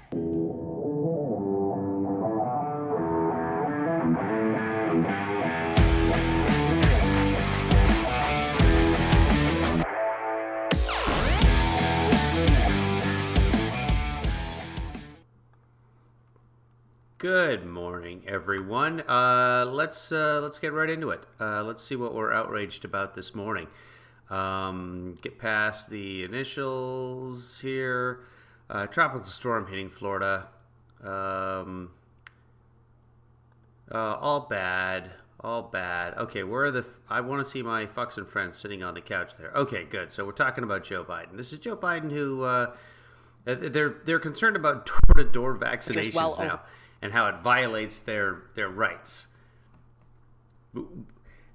Good morning, everyone. Let's get right into it. Let's see what we're outraged about this morning. Get past the initials here. Tropical storm hitting Florida. All bad. All bad. Okay, where are I want to see my fucks and friends sitting on the couch there. Okay, good. So we're talking about Joe Biden. This is Joe Biden who they're concerned about door-to-door vaccinations now. And how it violates their rights.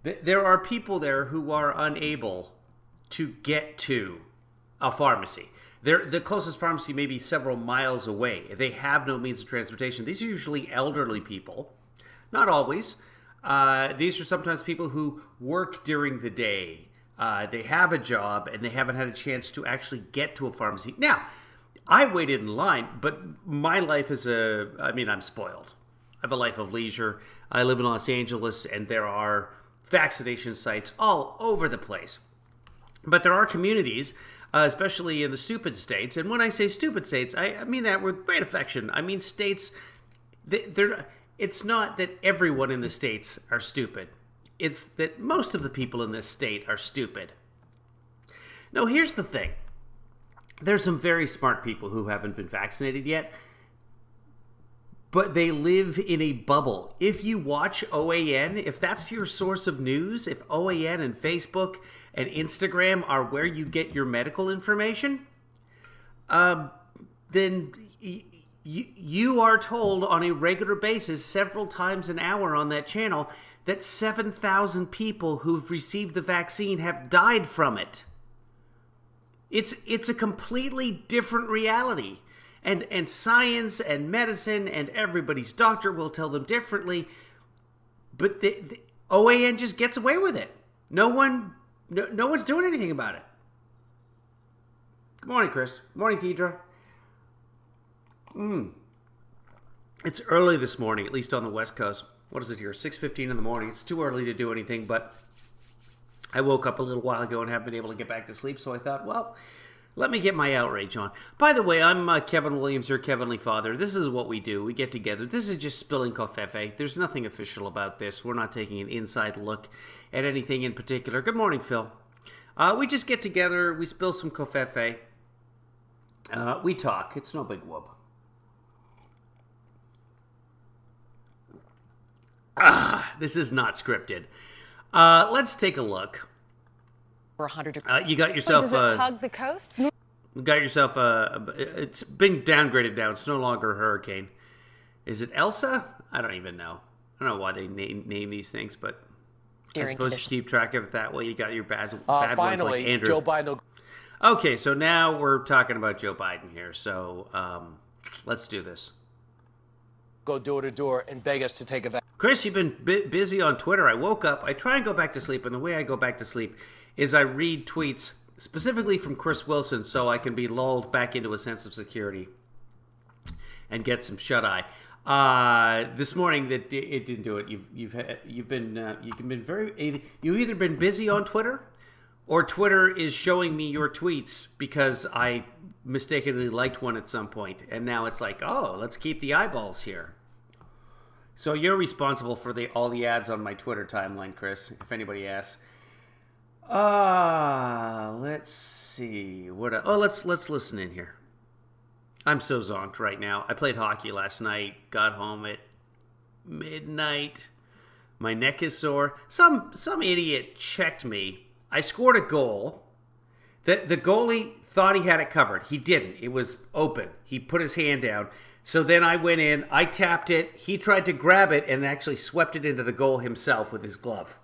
There are people there who are unable to get to a pharmacy. The closest pharmacy may be several miles away. They have no means of transportation. These are usually elderly people. Not always. These are sometimes people who work during the day. They have a job and they haven't had a chance to actually get to a pharmacy. Now, I waited in line, but my life is I'm spoiled. I have a life of leisure. I live in Los Angeles, and there are vaccination sites all over the place. But there are communities, especially in the stupid states, and when I say stupid states, I mean that with great affection. I mean states, it's not that everyone in the states are stupid. It's that most of the people in this state are stupid. No, here's the thing. There's some very smart people who haven't been vaccinated yet, but they live in a bubble. If you watch OAN, if that's your source of news, if OAN and Facebook and Instagram are where you get your medical information, then you are told on a regular basis, several times an hour on that channel, that 7,000 people who've received the vaccine have died from it. It's a completely different reality. And science and medicine and everybody's doctor will tell them differently. But the OAN just gets away with it. No one's doing anything about it. Good morning, Chris. Good morning, Deidre. It's early this morning, at least on the West Coast. What is it here? 6:15 in the morning. It's too early to do anything, but I woke up a little while ago and haven't been able to get back to sleep, so I thought, well, let me get my outrage on. By the way, I'm Kevin Williams, your Kevinly father. This is what we do. We get together. This is just spilling COVFEFE. There's nothing official about this. We're not taking an inside look at anything in particular. Good morning, Phil. We just get together. We spill some COVFEFE. We talk. It's no big whoop. This is not scripted. Let's take a look. For 100 you got yourself. Does it hug the coast? You got yourself. It's been downgraded now. It's no longer a hurricane. Is it Elsa? I don't even know. I don't know why they name these things, but I suppose you keep track of it that way. You got your bad finally, ones like Andrew. Joe Biden. Okay, so now we're talking about Joe Biden here. So let's do this. Go door to door and beg us to take a vaccine. Chris, you've been busy on Twitter. I woke up. I try and go back to sleep, and the way I go back to sleep is I read tweets specifically from Chris Wilson so I can be lulled back into a sense of security and get some shut-eye. This morning, it didn't do it. You've either been busy on Twitter, or Twitter is showing me your tweets because I mistakenly liked one at some point, and now it's like, oh, let's keep the eyeballs here. So you're responsible for all the ads on my Twitter timeline, Chris, if anybody asks. Let's see. Let's listen in here. I'm so zonked right now. I played hockey last night, got home at midnight. My neck is sore. Some idiot checked me. I scored a goal. The goalie thought he had it covered. He didn't. It was open. He put his hand down. So then I went in, I tapped it, he tried to grab it and actually swept it into the goal himself with his glove.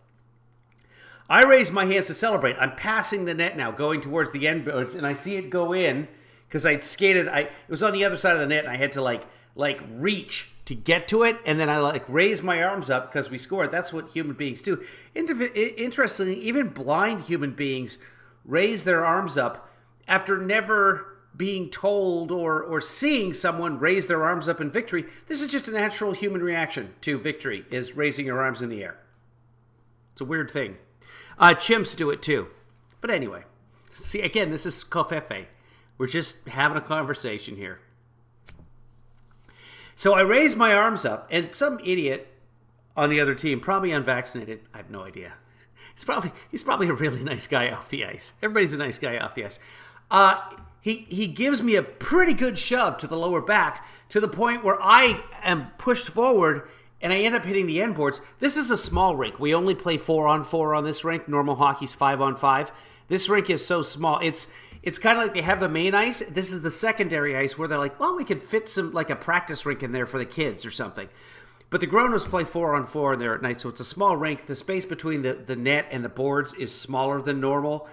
I raised my hands to celebrate. I'm passing the net now, going towards the end, and I see it go in because I'd skated. It was on the other side of the net, and I had to like reach to get to it, and then I raised my arms up because we scored. That's what human beings do. Interestingly, even blind human beings raise their arms up after never being told or seeing someone raise their arms up in victory. This is just a natural human reaction to victory, is raising your arms in the air. It's a weird thing. Chimps do it too. But anyway, see, again, this is COVFEFE. We're just having a conversation here. So I raise my arms up, and some idiot on the other team, probably unvaccinated, I have no idea. He's probably a really nice guy off the ice. Everybody's a nice guy off the ice. He gives me a pretty good shove to the lower back, to the point where I am pushed forward and I end up hitting the end boards. This is a small rink. We only play 4-on-4 on this rink. Normal hockey's 5-on-5. This rink is so small. It's kind of like they have the main ice. This is the secondary ice where they're like, well, we could fit some, like a practice rink in there for the kids or something. But the grown-ups play 4-on-4 there at night, so it's a small rink. The space between the net and the boards is smaller than normal.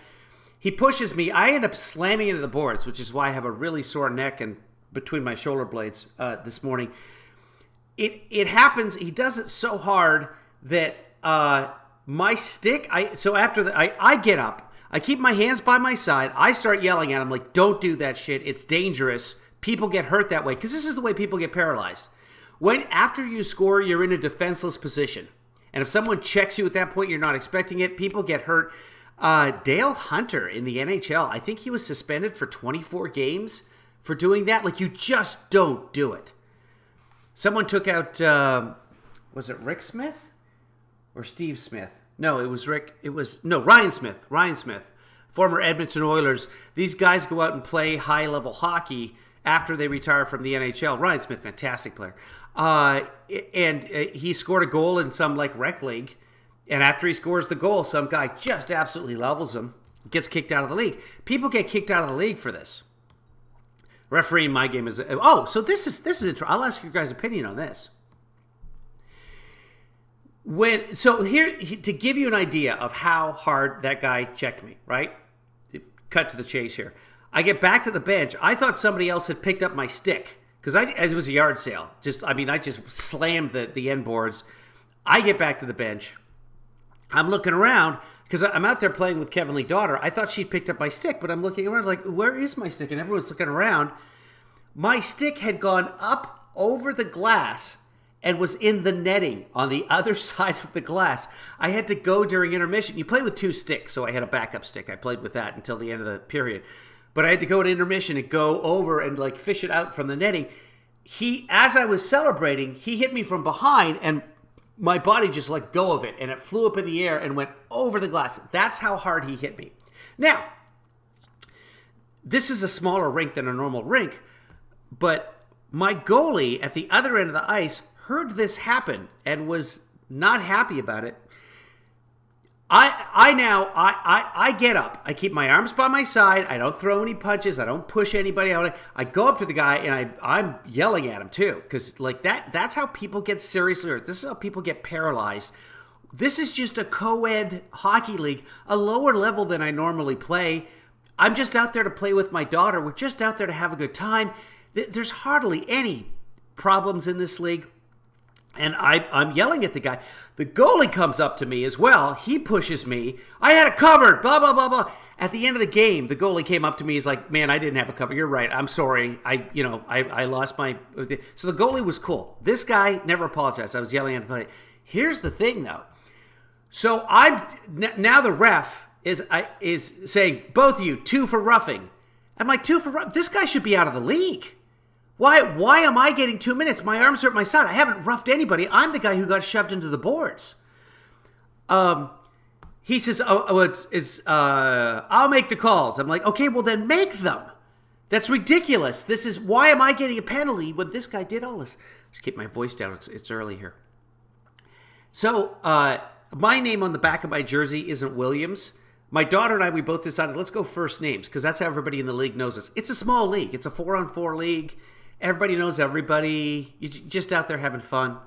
He pushes me. I end up slamming into the boards, which is why I have a really sore neck and between my shoulder blades this morning. It happens. He does it so hard that my stick. I get up. I keep my hands by my side. I start yelling at him like, "Don't do that shit. It's dangerous. People get hurt that way." Because this is the way people get paralyzed. When after you score, you're in a defenseless position, and if someone checks you at that point, you're not expecting it. People get hurt. Dale Hunter in the NHL, I think he was suspended for 24 games for doing that. Like, you just don't do it. Someone took out, was it Rick Smith or Steve Smith? No, it was Rick. Ryan Smith. Ryan Smith, former Edmonton Oilers. These guys go out and play high-level hockey after they retire from the NHL. Ryan Smith, fantastic player. And he scored a goal in some rec league. And after he scores the goal, some guy just absolutely levels him, gets kicked out of the league. People get kicked out of the league for this. Refereeing my game is... so this is interesting. I'll ask your guys' opinion on this. Here, to give you an idea of how hard that guy checked me, right? Cut to the chase here. I get back to the bench. I thought somebody else had picked up my stick because it was a yard sale. I just slammed the end boards. I get back to the bench. I'm looking around because I'm out there playing with Kevinly's daughter. I thought she picked up my stick, but I'm looking around like, where is my stick? And everyone's looking around. My stick had gone up over the glass and was in the netting on the other side of the glass. I had to go during intermission. You play with two sticks, so I had a backup stick. I played with that until the end of the period. But I had to go to intermission and go over and fish it out from the netting. As I was celebrating, he hit me from behind and my body just let go of it, and it flew up in the air and went over the glass. That's how hard he hit me. Now, this is a smaller rink than a normal rink, but my goalie at the other end of the ice heard this happen and was not happy about it. I get up. I keep my arms by my side. I don't throw any punches. I don't push anybody out. I go up to the guy and I'm yelling at him too, because that's how people get seriously hurt. This is how people get paralyzed. This is just a co-ed hockey league, a lower level than I normally play. I'm just out there to play with my daughter. We're just out there to have a good time. There's hardly any problems in this league. And I'm yelling at the guy. The goalie comes up to me as well. He pushes me. I had it covered, blah, blah, blah, blah. At the end of the game, the goalie came up to me. He's like, man, I didn't have it covered. You're right. I'm sorry. I lost my... So the goalie was cool. This guy never apologized. I was yelling at him. Here's the thing, though. So now the ref is saying, both of you, 2 for roughing. I'm like, 2 for roughing? This guy should be out of the league. Why am I getting 2 minutes? My arms are at my side. I haven't roughed anybody. I'm the guy who got shoved into the boards. He says, I'll make the calls. I'm like, okay, well then make them. That's ridiculous. Why am I getting a penalty when this guy did all this? Just keep my voice down. It's early here. So, my name on the back of my jersey isn't Williams. My daughter and I, we both decided, let's go first names, because that's how everybody in the league knows us. It's a small league. It's a 4-on-4 league. Everybody knows everybody. You're just out there having fun.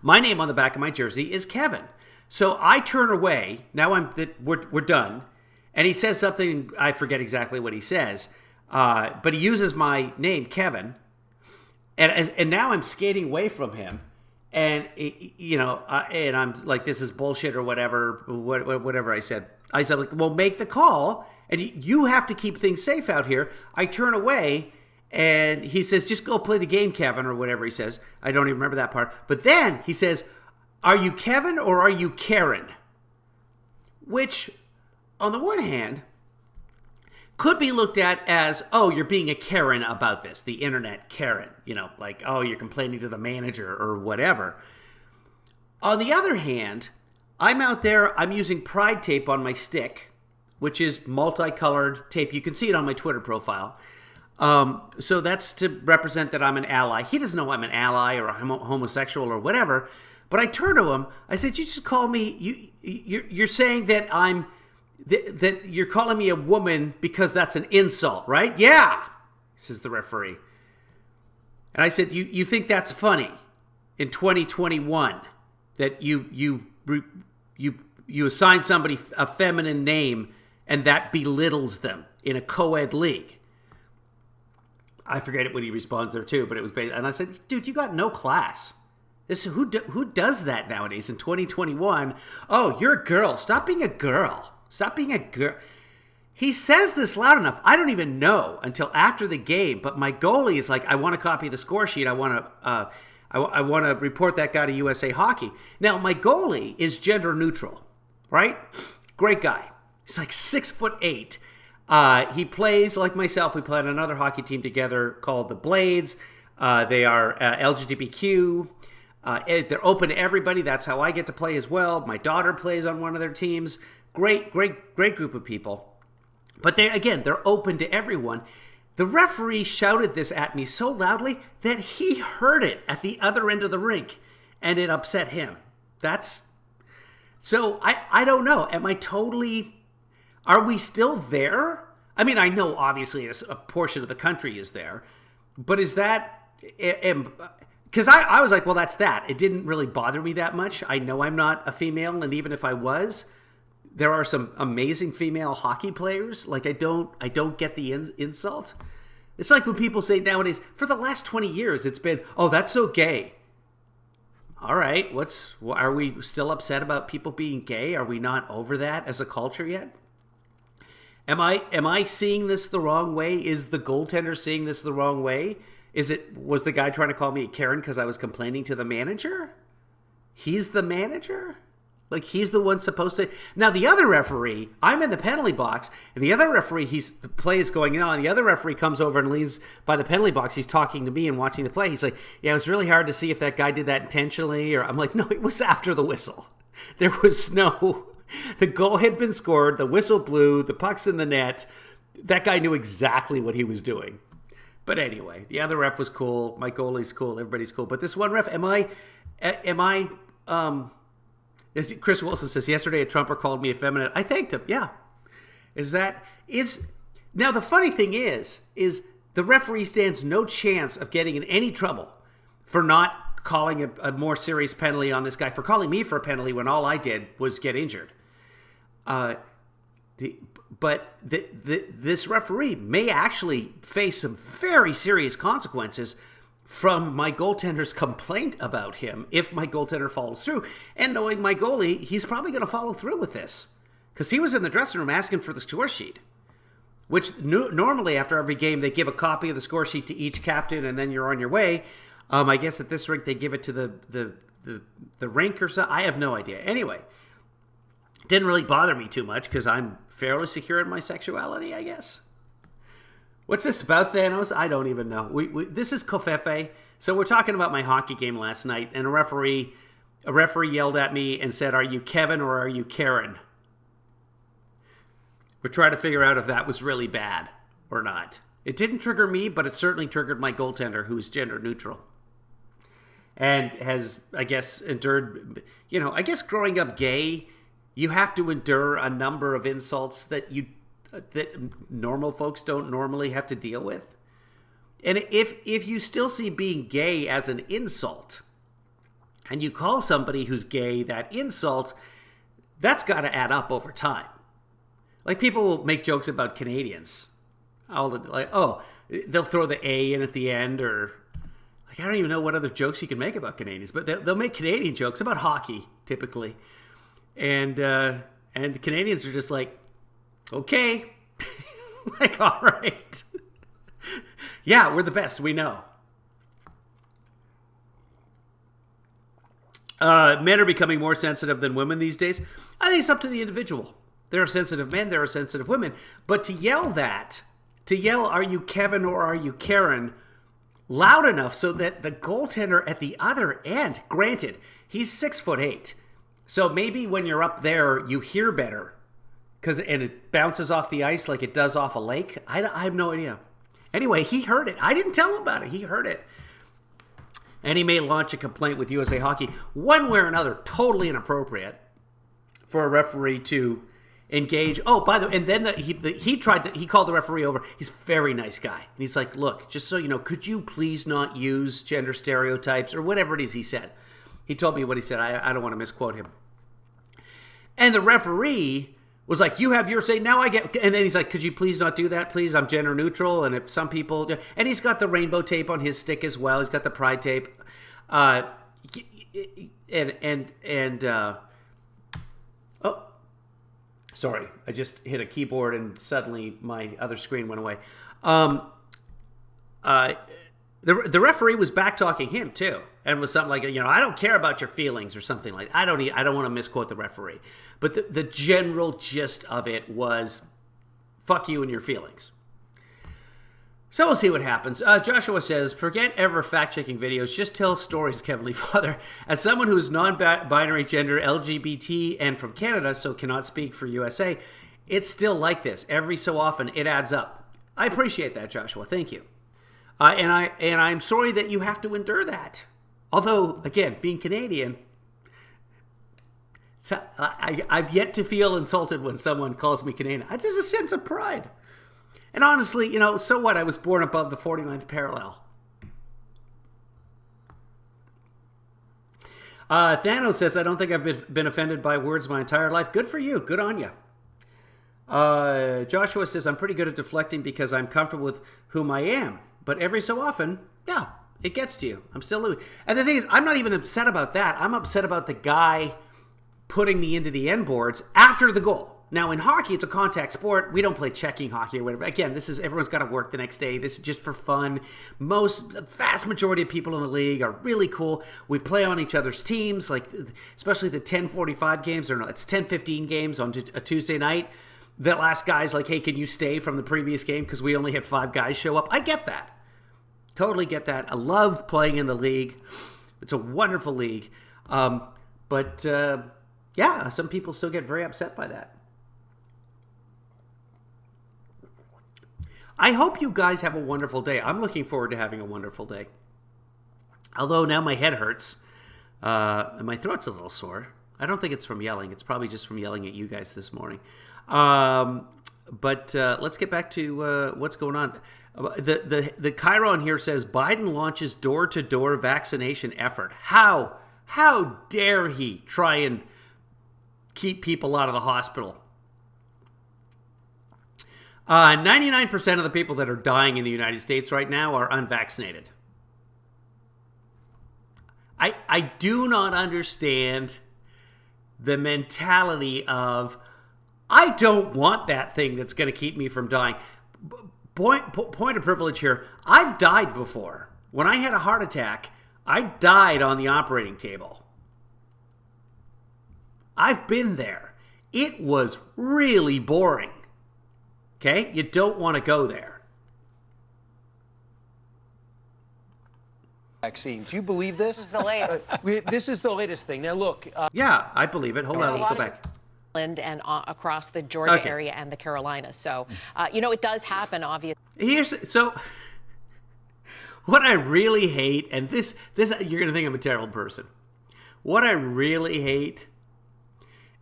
My name on the back of my jersey is Kevin. So I turn away. Now we're done. And he says something, I forget exactly what he says, but he uses my name, Kevin. And now I'm skating away from him. And, and I'm like, this is bullshit or whatever I said. I said, well, make the call. And you have to keep things safe out here. I turn away, and he says, just go play the game, Kevin, or whatever he says. I don't even remember that part. But then he says, are you Kevin or are you Karen? Which, on the one hand, could be looked at as, oh, you're being a Karen about this, the internet Karen. You know, like, oh, you're complaining to the manager or whatever. On the other hand, I'm out there, I'm using Pride tape on my stick, which is multicolored tape. You can see it on my Twitter profile. So that's to represent that I'm an ally. He doesn't know I'm an ally or a homosexual or whatever. But I turn to him. I said, "You just call me. You're saying that that you're calling me a woman because that's an insult, right?" "Yeah," says the referee. And I said, "You think that's funny in 2021 that you assign somebody a feminine name and that belittles them in a co-ed league?" I forget it when he responds there too, but it was based, and I said, "Dude, you got no class. Who does that nowadays in 2021? Oh, you're a girl. Stop being a girl. Stop being a girl." He says this loud enough. I don't even know until after the game, but my goalie is like, "I want to copy the score sheet. I want to report that guy to USA Hockey." Now, my goalie is gender neutral, right? Great guy. He's like 6'8". He plays like myself. We play on another hockey team together called the Blades. They are LGBTQ. They're open to everybody. That's how I get to play as well. My daughter plays on one of their teams. Great group of people. But they're open to everyone. The referee shouted this at me so loudly that he heard it at the other end of the rink, and it upset him. So I don't know. Are we still there? I mean, I know obviously a portion of the country is there, but is that, because I was like, well, that's that. It didn't really bother me that much. I know I'm not a female, and even if I was, there are some amazing female hockey players. Like, I don't get the insult. It's like when people say nowadays, for the last 20 years, it's been, oh, that's so gay. All right, are we still upset about people being gay? Are we not over that as a culture yet? Am I seeing this the wrong way? Is the goaltender seeing this the wrong way? Was the guy trying to call me a Karen because I was complaining to the manager? He's the manager? Like, he's the one supposed to... Now, the other referee, I'm in the penalty box, and the other referee, the play is going on, and the other referee comes over and leans by the penalty box. He's talking to me and watching the play. He's like, "Yeah, it was really hard to see if that guy did that intentionally," or I'm like, "No, it was after the whistle. There was no... The goal had been scored, the whistle blew, the puck's in the net. That guy knew exactly what he was doing." But anyway, the other ref was cool. My goalie's cool. Everybody's cool. But this one ref, Chris Wilson says, "Yesterday a Trumper called me effeminate. I thanked him." Yeah. Now the funny thing is the referee stands no chance of getting in any trouble for not calling a more serious penalty on this guy, for calling me for a penalty when all I did was get injured. But this referee may actually face some very serious consequences from my goaltender's complaint about him if my goaltender follows through. And knowing my goalie, he's probably going to follow through with this, because he was in the dressing room asking for the score sheet, which normally after every game they give a copy of the score sheet to each captain and then you're on your way. I guess at this rink they give it to the rink or something. I have no idea. Anyway, didn't really bother me too much because I'm fairly secure in my sexuality, I guess. What's this about, Thanos? I don't even know. This is COVFEFE. So we're talking about my hockey game last night, and a referee yelled at me and said, "Are you Kevin or are you Karen?" We're trying to figure out if that was really bad or not. It didn't trigger me, but it certainly triggered my goaltender, who is gender neutral. And has, I guess, endured, I guess growing up gay, you have to endure a number of insults that normal folks don't normally have to deal with. And if you still see being gay as an insult, and you call somebody who's gay that insult, that's got to add up over time. Like, people will make jokes about Canadians. They'll throw the A in at the end, or I don't even know what other jokes you can make about Canadians, but they'll make Canadian jokes about hockey typically, and Canadians are just like, okay. Like, all right. Yeah, we're the best. We know. Men are becoming more sensitive than women these days. I think it's up to the individual. There are sensitive men, there are sensitive women. But to yell, are you Kevin or are you Karen, loud enough so that the goaltender at the other end, granted, he's 6'8", so maybe when you're up there, you hear better, and it bounces off the ice like it does off a lake. I have no idea. Anyway, he heard it. I didn't tell him about it. He heard it. And he may launch a complaint with USA Hockey. One way or another, totally inappropriate for a referee to engage. Oh, by the way, and then he called the referee over. He's a very nice guy. And he's like, look, just so you know, could you please not use gender stereotypes or whatever it is he said. He told me what he said. I don't want to misquote him. And the referee was like, you have your say, now I get, and then he's like, could you please not do that, please? I'm gender neutral, and if some people, and he's got the rainbow tape on his stick as well. He's got the pride tape. Oh, sorry, I just hit a keyboard and suddenly my other screen went away. The referee was back-talking him too, and was something like, I don't care about your feelings or something like that. I don't want to misquote the referee. But the general gist of it was, fuck you and your feelings. So we'll see what happens. Joshua says, forget ever fact-checking videos. Just tell stories, Kevinly Father. As someone who is non-binary, gender, LGBT, and from Canada, so cannot speak for USA, it's still like this. Every so often, it adds up. I appreciate that, Joshua. Thank you. And I'm sorry that you have to endure that. Although, again, being Canadian, I've yet to feel insulted when someone calls me Canadian. There's a sense of pride. And honestly, so what? I was born above the 49th parallel. Thanos says, I don't think I've been offended by words my entire life. Good for you. Good on you. Joshua says, I'm pretty good at deflecting because I'm comfortable with whom I am. But every so often, yeah, it gets to you. I'm still losing. And the thing is, I'm not even upset about that. I'm upset about the guy putting me into the end boards after the goal. Now, in hockey, it's a contact sport. We don't play checking hockey or whatever. Again, everyone's got to work the next day. This is just for fun. The vast majority of people in the league are really cool. We play on each other's teams, like especially the 10:45 games, or no, it's 10:15 games on a Tuesday night. That last guy's like, hey, can you stay from the previous game because we only had 5 guys show up? I get that. Totally get that. I love playing in the league. It's a wonderful league. But some people still get very upset by that. I hope you guys have a wonderful day. I'm looking forward to having a wonderful day. Although now my head hurts and my throat's a little sore. I don't think it's from yelling. It's probably just from yelling at you guys this morning. But let's get back to what's going on. The Chiron here says Biden launches door-to-door vaccination effort. How dare he try and keep people out of the hospital? 99% of the people that are dying in the United States right now are unvaccinated. I do not understand the mentality of, I don't want that thing that's going to keep me from dying. Point of privilege here. I've died before. When I had a heart attack, I died on the operating table. I've been there. It was really boring. Okay? You don't want to go there. Vaccine. Do you believe this? This is the latest. This is the latest thing. Now, look. Yeah, I believe it. Hold on, let's go back. And across the Georgia area and the Carolinas. So, it does happen, obviously. So, what I really hate, and this you're going to think I'm a terrible person. What I really hate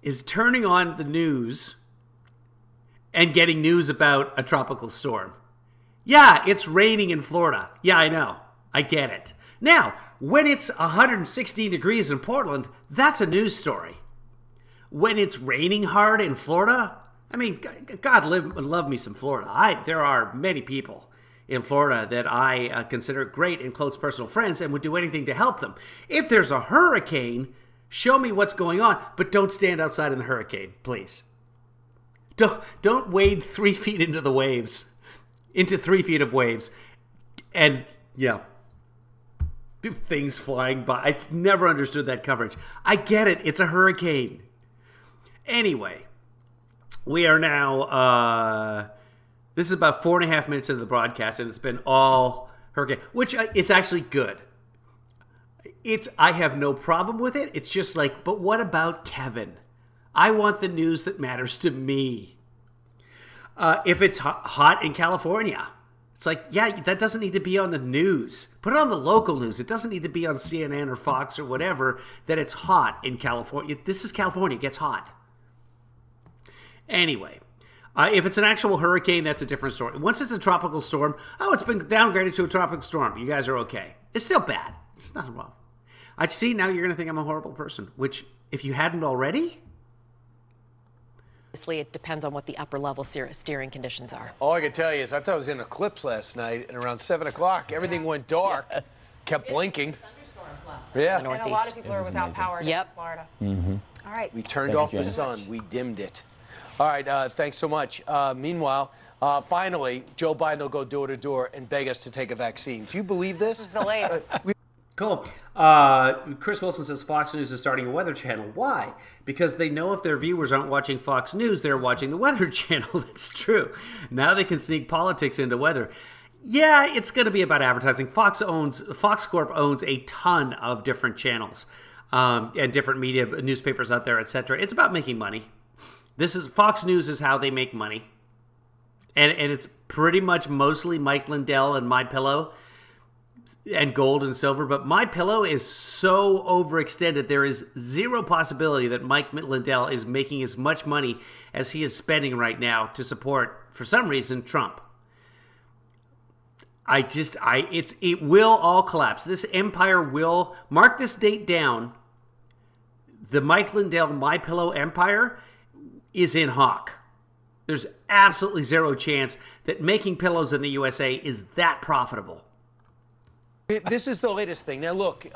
is turning on the news and getting news about a tropical storm. Yeah, it's raining in Florida. Yeah, I know. I get it. Now, when it's 116 degrees in Portland, that's a news story. When it's raining hard in Florida, I mean, God love me some Florida. There are many people in Florida that I consider great and close personal friends and would do anything to help them. If there's a hurricane, show me what's going on, but don't stand outside in the hurricane, please. Don't wade 3 feet into the waves, into 3 feet of waves, and things flying by. I never understood that coverage. I get it. It's a hurricane. Anyway, we are now. This is about 4.5 minutes into the broadcast, and it's been all hurricane, which it's actually good. I have no problem with it. It's just like, but what about Kevin? I want the news that matters to me. If it's hot in California, it's like, yeah, that doesn't need to be on the news. Put it on the local news. It doesn't need to be on CNN or Fox or whatever that it's hot in California. This is California. It gets hot. Anyway, if it's an actual hurricane, that's a different story. Once it's a tropical storm, it's been downgraded to a tropical storm. You guys are okay. It's still bad. There's nothing wrong. I see, now you're going to think I'm a horrible person, which, if you hadn't already... Obviously, it depends on what the upper level steering conditions are. All I can tell you is I thought I was in eclipse last night, and around 7 o'clock, everything went dark, kept blinking. Yeah. And a lot of people are without power in Florida. All right. We turned off the sun. We dimmed it. All right, thanks so much. Meanwhile, finally, Joe Biden will go door to door and beg us to take a vaccine. Do you believe this? This is the latest. Cool. Chris Wilson says Fox News is starting a weather channel. Why? Because they know if their viewers aren't watching Fox News, they're watching the Weather Channel. That's true. Now they can sneak politics into weather. Yeah, it's going to be about advertising. Fox Corp owns a ton of different channels and different media, newspapers out there, etc. It's about making money. Fox News is how they make money. And it's pretty much mostly Mike Lindell and MyPillow and gold and silver, but MyPillow is so overextended. There is zero possibility that Mike Lindell is making as much money as he is spending right now to support, for some reason, Trump. It will all collapse. This empire will, mark this date down, the Mike Lindell MyPillow empire is in hock. There's absolutely zero chance that making pillows in the USA is that profitable. This is the latest thing. Now, look,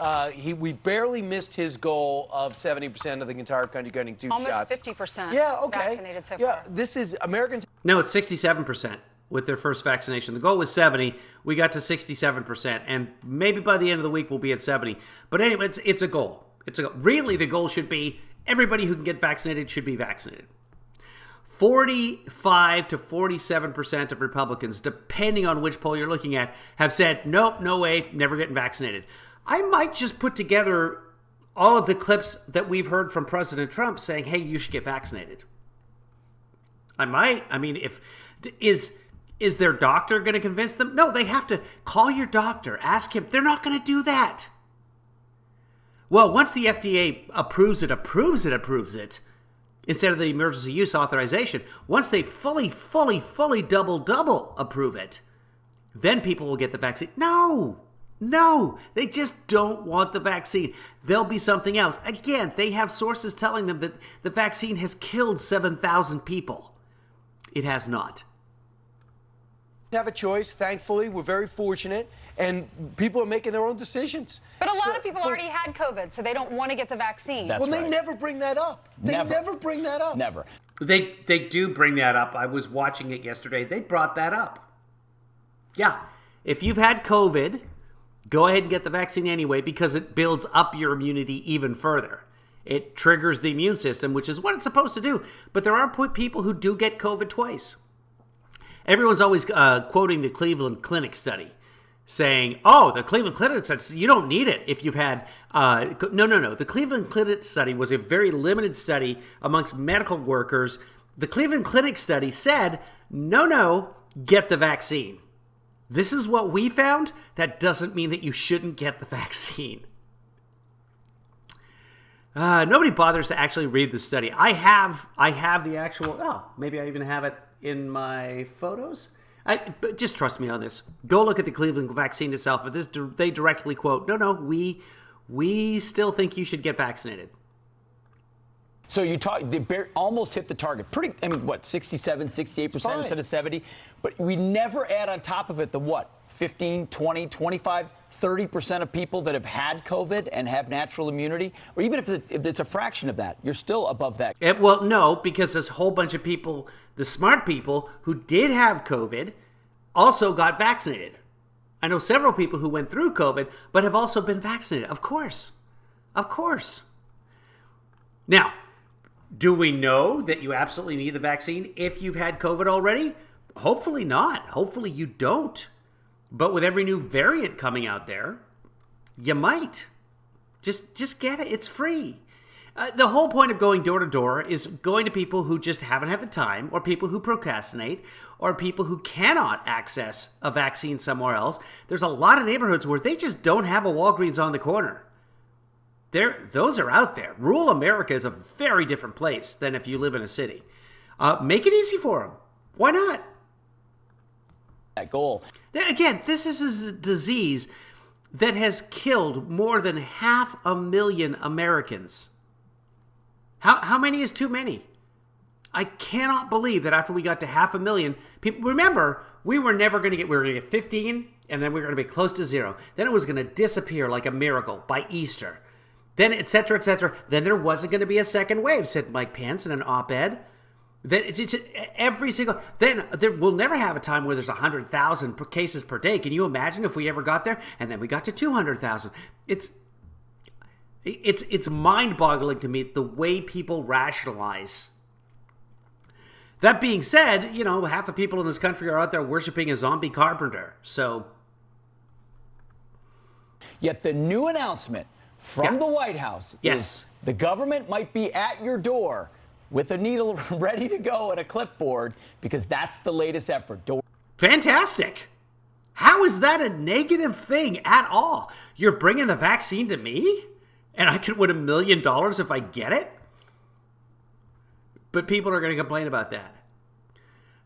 we barely missed his goal of 70% of the entire country getting 2 shots. Almost 50% vaccinated so far. Yeah, this is Americans. No, it's 67% with their first vaccination. The goal was 70. We got to 67%, and maybe by the end of the week we'll be at 70. But anyway, it's a goal. Really, the goal should be everybody who can get vaccinated should be vaccinated. 45 to 47% of Republicans, depending on which poll you're looking at, have said, nope, no way, never getting vaccinated. I might just put together all of the clips that we've heard from President Trump saying, hey, you should get vaccinated. I might. I mean, is their doctor going to convince them? No, they have to call your doctor, ask him. They're not going to do that. Well, once the FDA approves it, instead of the emergency use authorization, once they fully double approve it, then people will get the vaccine. No, they just don't want the vaccine. There'll be something else. Again, they have sources telling them that the vaccine has killed 7,000 people. It has not. Have a choice. Thankfully, we're very fortunate, and people are making their own decisions. But a lot of people already had COVID, so they don't want to get the vaccine. They never bring that up. They never bring that up. Never. They do bring that up. I was watching it yesterday. They brought that up. Yeah, if you've had COVID, go ahead and get the vaccine anyway because it builds up your immunity even further. It triggers the immune system, which is what it's supposed to do. But there are people who do get COVID twice. Everyone's always quoting the Cleveland Clinic study, saying, oh, the Cleveland Clinic study, you don't need it if you've had... No. The Cleveland Clinic study was a very limited study amongst medical workers. The Cleveland Clinic study said, no, get the vaccine. This is what we found. That doesn't mean that you shouldn't get the vaccine. Nobody bothers to actually read the study. I have the actual... Oh, maybe I even have it in my photos. But just trust me on this. Go look at the Cleveland vaccine itself. They directly quote, no, we still think you should get vaccinated. So you talk, they almost hit the target. Pretty, I mean, what, 67, 68% instead of 70? But we never add on top of it the what? 15, 20, 25, 30% of people that have had COVID and have natural immunity? Or even if it's a fraction of that, you're still above that. Well, no, because there's a whole bunch of people, the smart people who did have COVID, also got vaccinated. I know several people who went through COVID, but have also been vaccinated. Of course. Of course. Now, do we know that you absolutely need the vaccine if you've had COVID already? Hopefully not. Hopefully you don't. But with every new variant coming out there, you might. Just get it. It's free. The whole point of going door to door is going to people who just haven't had the time, or people who procrastinate, or people who cannot access a vaccine somewhere else. There's a lot of neighborhoods where they just don't have a Walgreens on the corner. Those are out there. Rural America is a very different place than if you live in a city. Make it easy for them. Why not? That goal. Again, this is a disease that has killed more than 500,000 Americans. How many is too many? I cannot believe that after we got to 500,000 people, remember, we were going to get 15, and then we were going to be close to 0. Then it was going to disappear like a miracle by Easter. Then, et cetera, et cetera. Then there wasn't going to be a second wave, said Mike Pence in an op-ed. Then it's every single. Then we'll never have a time where there's 100,000 cases per day. Can you imagine if we ever got there? And then we got to 200,000. It's mind-boggling to me the way people rationalize. That being said, you know, half the people in this country are out there worshiping a zombie carpenter. So, yet the new announcement from the White House is the government might be at your door with a needle ready to go and a clipboard, because that's the latest effort. Fantastic. How is that a negative thing at all? You're bringing the vaccine to me, and I could win $1 million if I get it? But people are going to complain about that.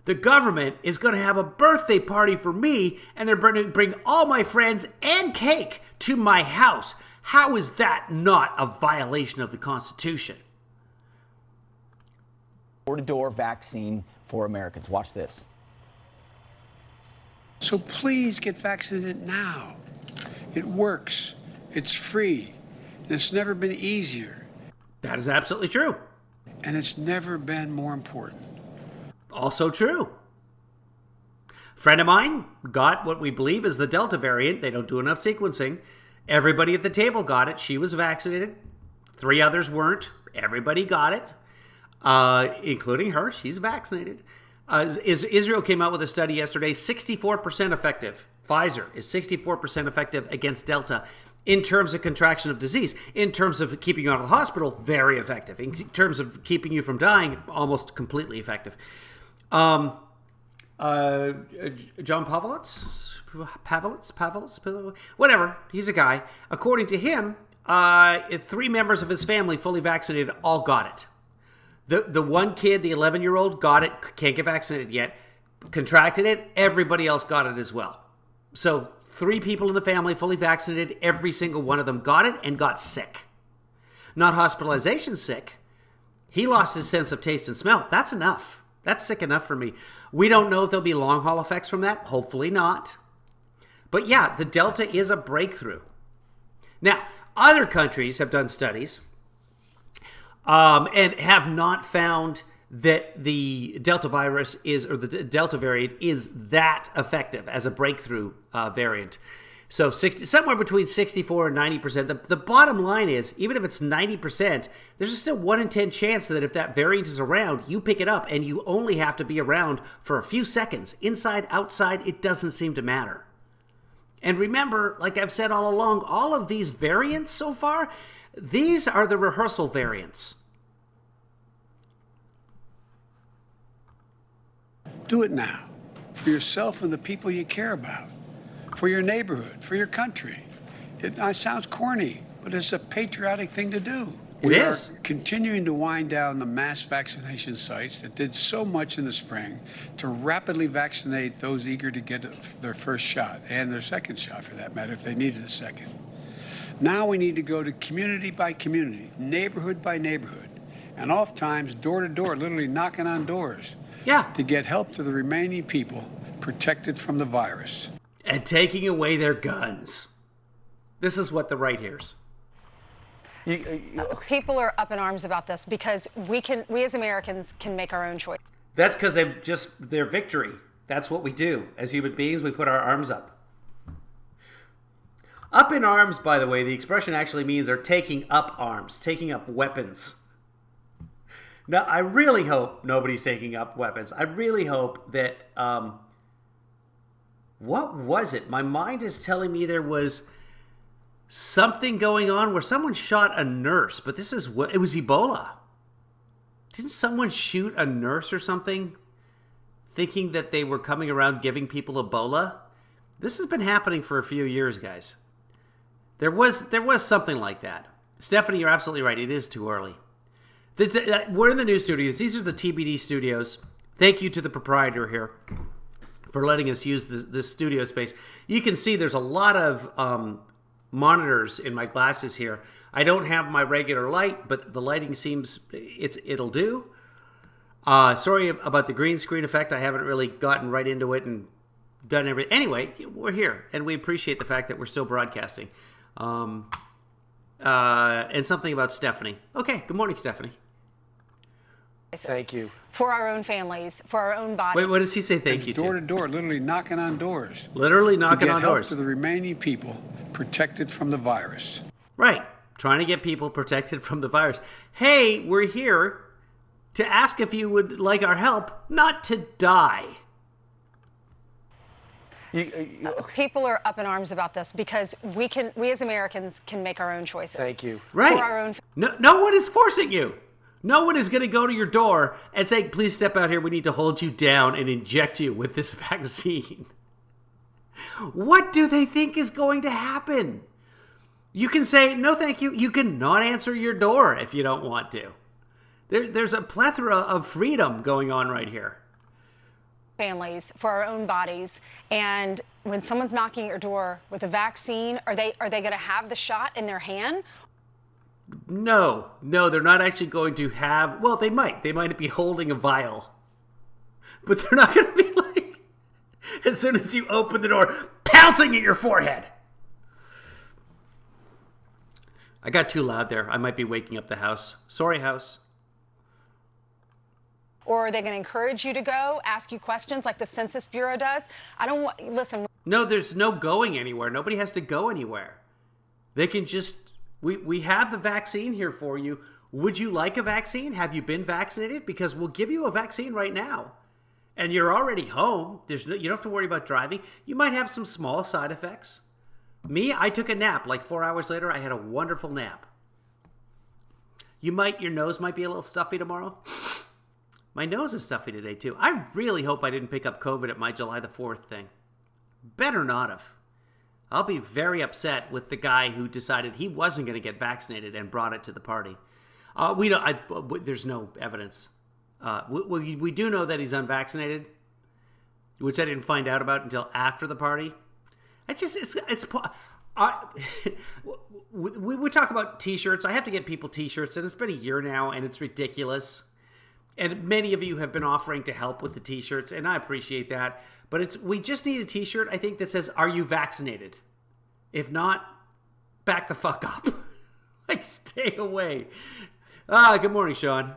The government is going to have a birthday party for me, and they're going to bring all my friends and cake to my house. How is that not a violation of the Constitution? Door-to-door vaccine for Americans. Watch this. So please get vaccinated now. It works. It's free. And it's never been easier. That is absolutely true. And it's never been more important. Also true. Friend of mine got what we believe is the Delta variant. They don't do enough sequencing. Everybody at the table got it. She was vaccinated. 3 others weren't. Everybody got it, including her. She's vaccinated. Israel came out with a study yesterday, 64% effective. Pfizer is 64% effective against Delta in terms of contraction of disease. In terms of keeping you out of the hospital, very effective. In terms of keeping you from dying, almost completely effective. John Pavlitz, whatever, he's a guy. According to him, 3 members of his family, fully vaccinated, all got it. The one kid, the 11-year-old, got it, can't get vaccinated yet, contracted it, everybody else got it as well. So 3 people in the family, fully vaccinated, every single one of them got it and got sick. Not hospitalization sick. He lost his sense of taste and smell. That's enough. That's sick enough for me. We don't know if there'll be long haul effects from that. Hopefully not. But yeah, the Delta is a breakthrough. Now, other countries have done studies and have not found that the Delta virus is, or the Delta variant is that effective as a breakthrough variant. So somewhere between 64 and 90%. The bottom line is, even if it's 90%, there's still 1 in 10 chance that if that variant is around, you pick it up and you only have to be around for a few seconds. Inside, outside, it doesn't seem to matter. And remember, like I've said all along, all of these variants so far, these are the rehearsal variants. Do it now for yourself and the people you care about, for your neighborhood, for your country. It sounds corny, but it's a patriotic thing to do. We are continuing to wind down the mass vaccination sites that did so much in the spring to rapidly vaccinate those eager to get their first shot and their second shot, for that matter, if they needed a second. Now we need to go to community by community, neighborhood by neighborhood, and oftentimes door to door, literally knocking on doors to get help to the remaining people protected from the virus. And taking away their guns. This is what the right hears. People are up in arms about this because we as Americans can make our own choice. That's because they've just their victory. That's what we do. As human beings, we put our arms up. Up in arms, by the way, the expression actually means they're taking up arms, taking up weapons. Now, I really hope nobody's taking up weapons. I really hope that, what was it? My mind is telling me there was something going on where someone shot a nurse, but it was Ebola. Didn't someone shoot a nurse or something, thinking that they were coming around giving people Ebola? This has been happening for a few years, guys. There was something like that. Stephanie, you're absolutely right. It is too early. We're in the new studios. These are the TBD studios. Thank you to the proprietor here for letting us use this studio space. You can see there's a lot of monitors in my glasses here. I don't have my regular light, but the lighting seems it'll do. Sorry about the green screen effect. I haven't really gotten right into it and done everything. Anyway, we're here, and we appreciate the fact that we're still broadcasting. And something about Stephanie. Okay, good morning, Stephanie. Thank you. For our own families, for our own bodies. Wait, what does he say thank you to? Door to door, literally knocking on doors. Literally knocking on to get help doors. to the remaining people protected from the virus. Right. Trying to get people protected from the virus. Hey, we're here to ask if you would like our help, not to die. People are up in arms about this because we as Americans can make our own choices. Thank you. Right. For our own. No one is forcing you. No one is going to go to your door and say, please step out here. We need to hold you down and inject you with this vaccine. What do they think is going to happen? You can say, no, thank you. You can not answer your door if you don't want to. There's a plethora of freedom going on right here. Families, for our own bodies, and when someone's knocking at your door with a vaccine, are they going to have the shot in their hand? No, they're not actually going to have. Well, they might be holding a vial, but they're not going to be like, as soon as you open the door, pouncing at your forehead. I got too loud there. I might be waking up the house. Sorry, house. Or are they going to encourage you to go, ask you questions like the Census Bureau does? Listen. No, there's no going anywhere. Nobody has to go anywhere. They can just, we have the vaccine here for you. Would you like a vaccine? Have you been vaccinated? Because we'll give you a vaccine right now. And you're already home. You don't have to worry about driving. You might have some small side effects. Me, I took a nap. Like 4 hours later, I had a wonderful nap. Your nose might be a little stuffy tomorrow. My nose is stuffy today, too. I really hope I didn't pick up COVID at my July the 4th thing. Better not have. I'll be very upset with the guy who decided he wasn't going to get vaccinated and brought it to the party. There's no evidence. We do know that he's unvaccinated, which I didn't find out about until after the party. We talk about T-shirts. I have to get people T-shirts, and it's been a year now, and it's ridiculous. And many of you have been offering to help with the T-shirts, and I appreciate that. But we just need a T-shirt, I think, that says, "Are you vaccinated?" If not, back the fuck up. Like, stay away. Good morning, Sean.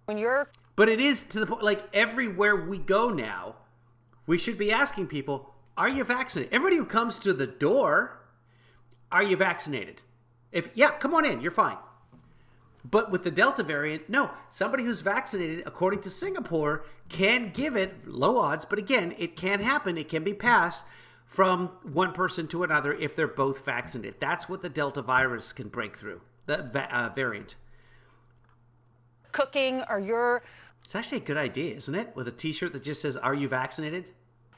But it is to the point, like, everywhere we go now, we should be asking people, are you vaccinated? Everybody who comes to the door, are you vaccinated? Yeah, come on in, you're fine. But with the Delta variant, no. Somebody who's vaccinated, according to Singapore, can give it, low odds, but again, it can happen. It can be passed from one person to another if they're both vaccinated. That's what the Delta virus can break through, the variant. Cooking, or you're... It's actually a good idea, isn't it? With a T-shirt that just says, are you vaccinated?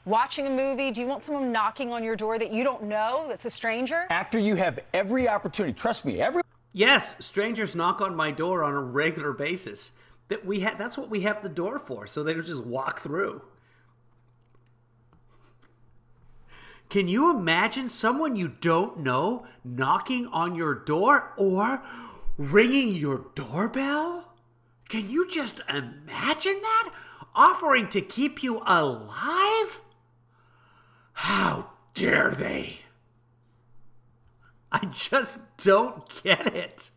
Watching a movie, do you want someone knocking on your door that you don't know, that's a stranger? After you have every opportunity, trust me, Yes, strangers knock on my door on a regular basis. That's what we have the door for, so they don't just walk through. Can you imagine someone you don't know knocking on your door? Or, ringing your doorbell? Can you just imagine that? Offering to keep you alive? How dare they? I just don't get it.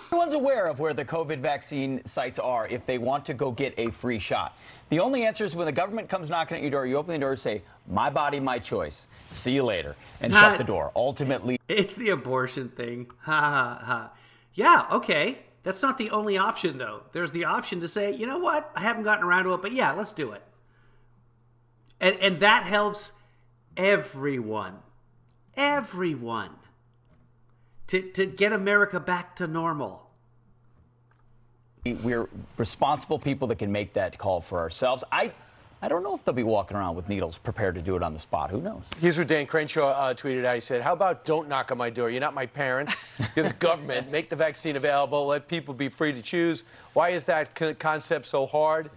Everyone's aware of where the COVID vaccine sites are if they want to go get a free shot. The only answer is when the government comes knocking at your door, you open the door and say, my body, my choice. See you later. And shut the door. Ultimately, it's the abortion thing. Ha ha ha. Yeah, okay. That's not the only option, though. There's the option to say, you know what? I haven't gotten around to it, but yeah, let's do it. And that helps everyone. Everyone. To get America back to normal. we're responsible people that can make that call for ourselves. I don't know if they'll be walking around with needles prepared to do it on the spot. Who knows? Here's what Dan Crenshaw tweeted out. He said, how about don't knock on my door? You're not my parent. You're the government. Make the vaccine available. Let people be free to choose. Why is that concept so hard?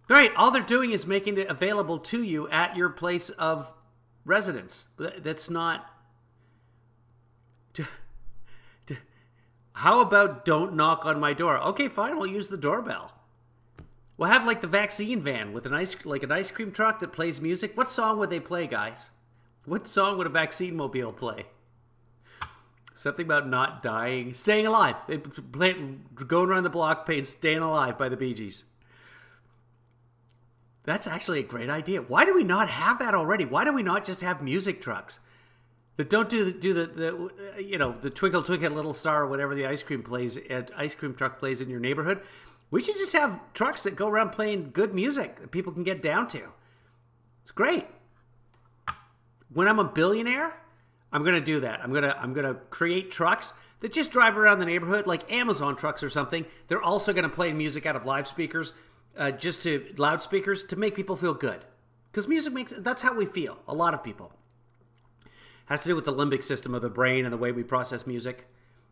Right. All they're doing is making it available to you at your place of residence. That's not... How about don't knock on my door? Okay, fine. We'll use the doorbell. We'll have like the vaccine van with an ice cream truck that plays music. What song would they play, guys? What song would a vaccine mobile play? Something about not dying, staying alive. They play going around the block playing "Staying Alive" by the Bee Gees. That's actually a great idea. Why do we not have that already? Why do we not just have music trucks that don't do the Twinkle Twinkle Little Star or whatever the ice cream truck plays in your neighborhood? We should just have trucks that go around playing good music that people can get down to. It's great. When I'm a billionaire, I'm going to do that. I'm going to create trucks that just drive around the neighborhood like Amazon trucks or something. They're also going to play music out of loudspeakers to make people feel good. Because that's how we feel. A lot of people. Has to do with the limbic system of the brain and the way we process music.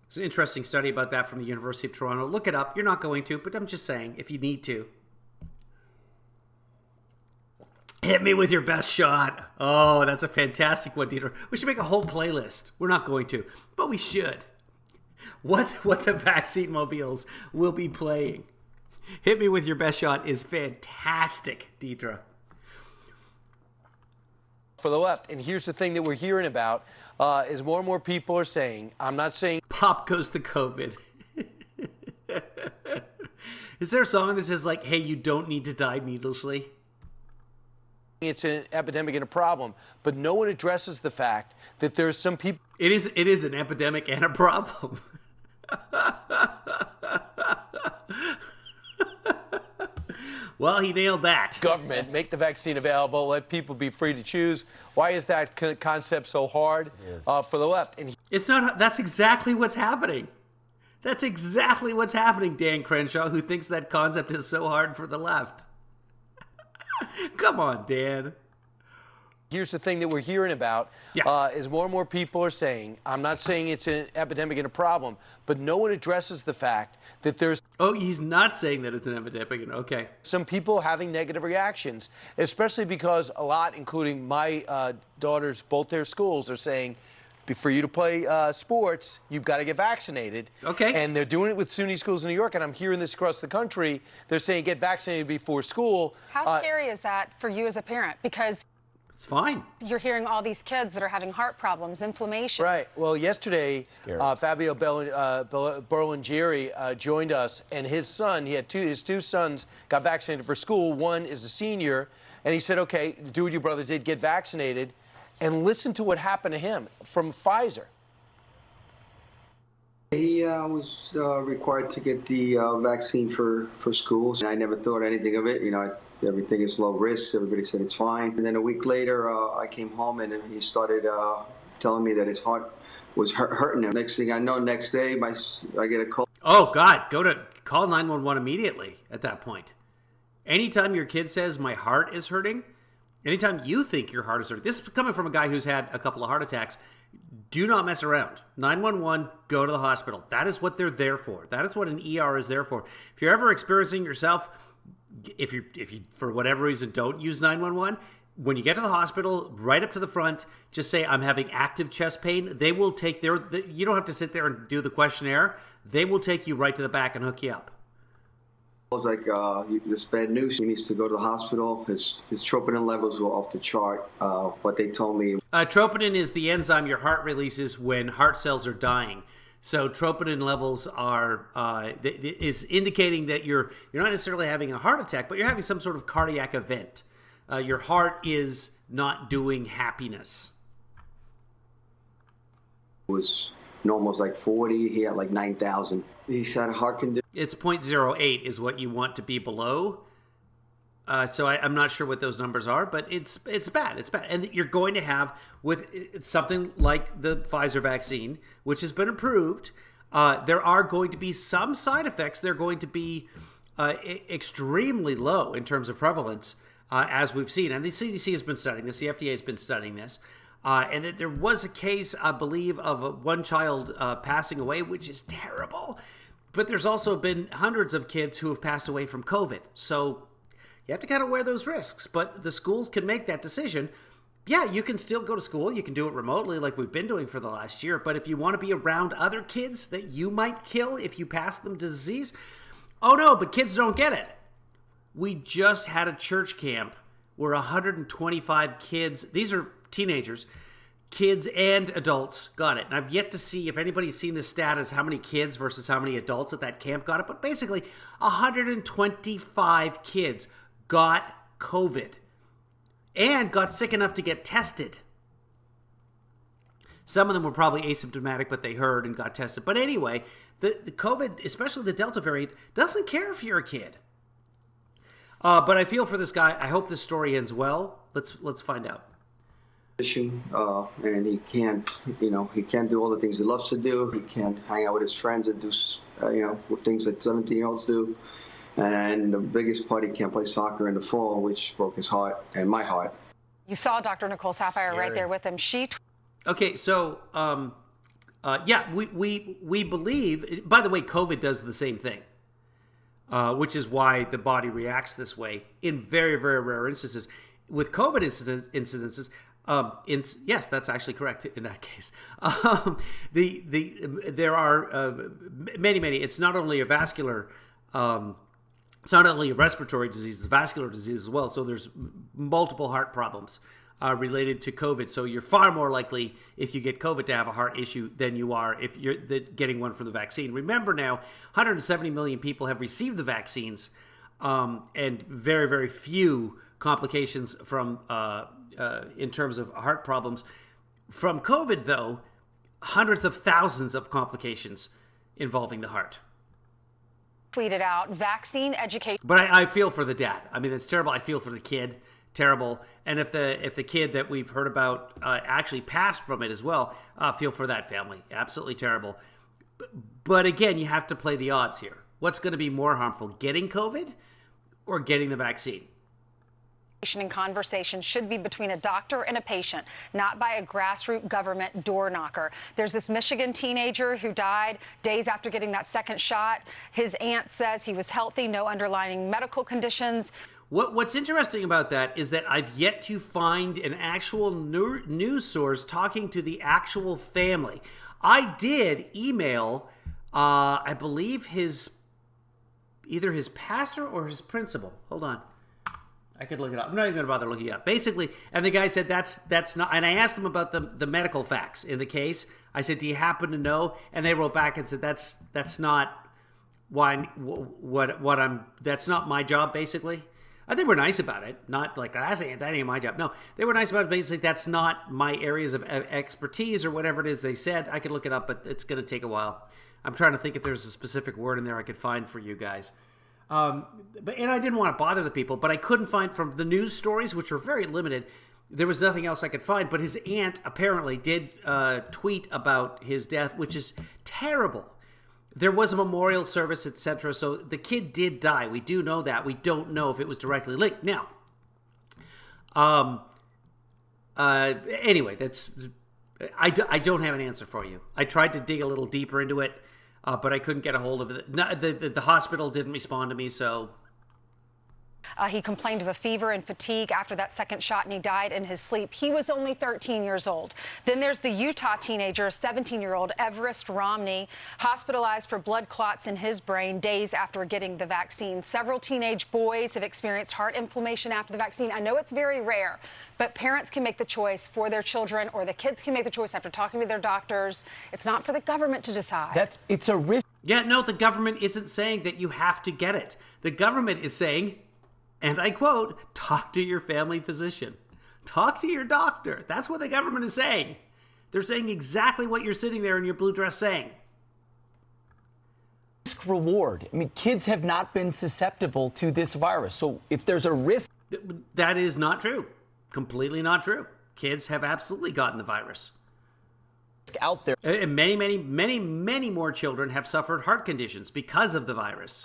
There's an interesting study about that from the University of Toronto. Look it up. You're not going to, but I'm just saying, if you need to. Hit me with your best shot. Oh, that's a fantastic one, Dieter. We should make a whole playlist. We're not going to, but we should. What the vaccine mobiles will be playing. Hit me with your best shot is fantastic, Deidre. For the left. And here's the thing that we're hearing about is more and more people are saying, I'm not saying pop goes the COVID. Is there a song that says like, hey, you don't need to die needlessly? It's an epidemic and a problem, but no one addresses the fact that there's some people. It is an epidemic and a problem. Well, he nailed that. Government, make the vaccine available, let people be free to choose. Why is that concept so hard for the left? And it's not. That's exactly what's happening. That's exactly what's happening, Dan Crenshaw, who thinks that concept is so hard for the left. Come on, Dan. Here's the thing that we're hearing about is more and more people are saying, I'm not saying it's an epidemic and a problem, but no one addresses the fact that there's... Oh, he's not saying that it's an epidemic. Okay. Some people having negative reactions, especially because a lot, including my daughters, both their schools, are saying, for you to play sports, you've got to get vaccinated. Okay. And they're doing it with SUNY schools in New York, and I'm hearing this across the country. They're saying get vaccinated before school. How scary is that for you as a parent? Because it's fine. You're hearing all these kids that are having heart problems, inflammation. Right. Well, yesterday, Fabio Berlingeri joined us, and his son, his two sons got vaccinated for school. One is a senior, and he said, okay, do what your brother did, get vaccinated. And listen to what happened to him from Pfizer. He was required to get the vaccine for schools. And I never thought anything of it. You know, everything is low risk. Everybody said it's fine. And then a week later, I came home and he started telling me that his heart was hurting him. Next thing I know, next day, I get a call. Oh, God. Call 911 immediately at that point. Anytime your kid says, my heart is hurting, anytime you think your heart is hurting, this is coming from a guy who's had a couple of heart attacks, do not mess around. 911, go to the hospital. That is what they're there for. That is what an ER is there for. If you're ever experiencing yourself, if you for whatever reason don't use 911, when you get to the hospital, right up to the front, just say, I'm having active chest pain. They will take you don't have to sit there and do the questionnaire. They will take you right to the back and hook you up. I was like, this bad news. He needs to go to the hospital. His troponin levels were off the chart. What they told me. Troponin is the enzyme your heart releases when heart cells are dying. So troponin levels is indicating that you're not necessarily having a heart attack, but you're having some sort of cardiac event. Your heart is not doing happiness. It was normal, was like 40. He had like 9,000. He's had a heart condition. It's 0.08 is what you want to be below. So I'm not sure what those numbers are, but it's bad. It's bad. And you're going to have, with something like the Pfizer vaccine, which has been approved, there are going to be some side effects. They're going to be extremely low in terms of prevalence, as we've seen. And the CDC has been studying this. The FDA has been studying this. And there was a case, I believe, of one child passing away, which is terrible. But there's also been hundreds of kids who have passed away from COVID. So you have to kind of wear those risks. But the schools can make that decision. Yeah, you can still go to school. You can do it remotely like we've been doing for the last year. But if you want to be around other kids that you might kill if you pass them disease, oh no, but kids don't get it. We just had a church camp where 125 kids, these are teenagers, kids and adults got it. And I've yet to see if anybody's seen the stat as how many kids versus how many adults at that camp got it. But basically, 125 kids got COVID and got sick enough to get tested. Some of them were probably asymptomatic, but they heard and got tested. But anyway, the COVID, especially the Delta variant, doesn't care if you're a kid. But I feel for this guy. I hope this story ends well. Let's find out. And he can't do all the things he loves to do. He can't hang out with his friends and do, things that 17-year-olds do. And the biggest part, he can't play soccer in the fall, which broke his heart and my heart. You saw Dr. Nicole Saphier right there with him. Okay, so we believe. By the way, COVID does the same thing, which is why the body reacts this way in very, very rare instances. With COVID incidences. Yes, that's actually correct in that case. There are many. It's not only a vascular, it's not only a respiratory disease, it's a vascular disease as well. So there's multiple heart problems related to COVID. So you're far more likely if you get COVID to have a heart issue than you are if you're getting one from the vaccine. Remember now, 170 million people have received the vaccines, and very, very few complications from in terms of heart problems. From COVID, though, hundreds of thousands of complications involving the heart. Tweeted out vaccine education. But I feel for the dad. I mean, it's terrible. I feel for the kid. Terrible. And if the kid that we've heard about actually passed from it as well, feel for that family. Absolutely terrible. But again, you have to play the odds here. What's going to be more harmful, getting COVID or getting the vaccine? And conversation should be between a doctor and a patient, not by a grassroots government door knocker. There's this Michigan teenager who died days after getting that second shot. His aunt says he was healthy, no underlying medical conditions. What's interesting about that is that I've yet to find an actual news source talking to the actual family. I did email, I believe either his pastor or his principal. Hold on. I could look it up. I'm not even going to bother looking it up. Basically, and the guy said that's not, and I asked them about the medical facts in the case. I said, do you happen to know? And they wrote back and said, that's not that's not my job, basically. They were nice about it. Not like, that ain't my job. No, they were nice about it. Basically, that's not my areas of expertise or whatever it is they said. I could look it up, but it's going to take a while. I'm trying to think if there's a specific word in there I could find for you guys. And I didn't want to bother the people, but I couldn't find from the news stories, which were very limited. There was nothing else I could find, but his aunt apparently did tweet about his death, which is terrible. There was a memorial service, etc. So the kid did die. We do know that. We don't know if it was directly linked. Now, anyway, I don't have an answer for you. I tried to dig a little deeper into it. But I couldn't get a hold of it. The hospital didn't respond to me, so He complained of a fever and fatigue after that second shot, and he died in his sleep. He was only 13 years old. Then there's the Utah teenager, 17-year-old Everest Romney, hospitalized for blood clots in his brain days after getting the vaccine. Several teenage boys have experienced heart inflammation after the vaccine. I know it's very rare, but parents can make the choice for their children, or the kids can make the choice after talking to their doctors. It's not for the government to decide. It's a risk. Yeah, no, the government isn't saying that you have to get it. The government is saying, and I quote, talk to your family physician. Talk to your doctor. That's what the government is saying. They're saying exactly what you're sitting there in your blue dress saying. Risk reward. I mean, kids have not been susceptible to this virus. So if there's a risk. That is not true. Completely not true. Kids have absolutely gotten the virus. Out there. And many more children have suffered heart conditions because of the virus.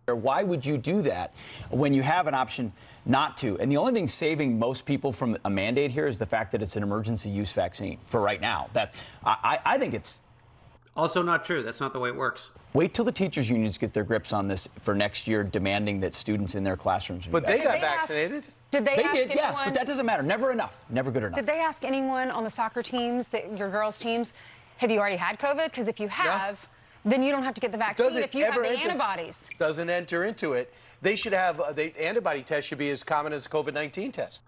Why would you do that when you have an option not to? And the only thing saving most people from a mandate here is the fact that it's an emergency use vaccine for right now. I think it's also not true. That's not the way it works. Wait till the teachers' unions get their grips on this for next year, demanding that students in their classrooms be vaccinated. But they got vaccinated. Did they ask anyone? Yeah, but that doesn't matter. Never enough. Never good enough. Did they ask anyone on the soccer teams, your girls' teams, have you already had COVID? Because if you have, then you don't have to get the vaccine if you have the antibodies. Doesn't enter into it. They should have, the antibody test should be as common as COVID-19 test.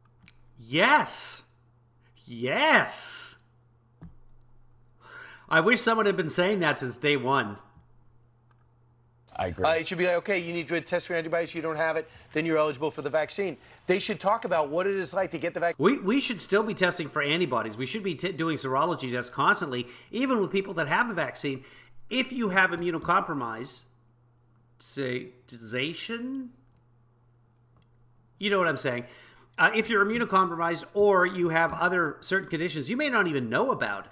Yes. Yes. I wish someone had been saying that since day one. I agree. It should be like, okay, you need to test for antibodies, you don't have it, then you're eligible for the vaccine. They should talk about what it is like to get the vaccine. We should still be testing for antibodies. We should be doing serology tests constantly, even with people that have the vaccine. If you have immunocompromisation, you know what I'm saying. If you're immunocompromised or you have other certain conditions you may not even know about,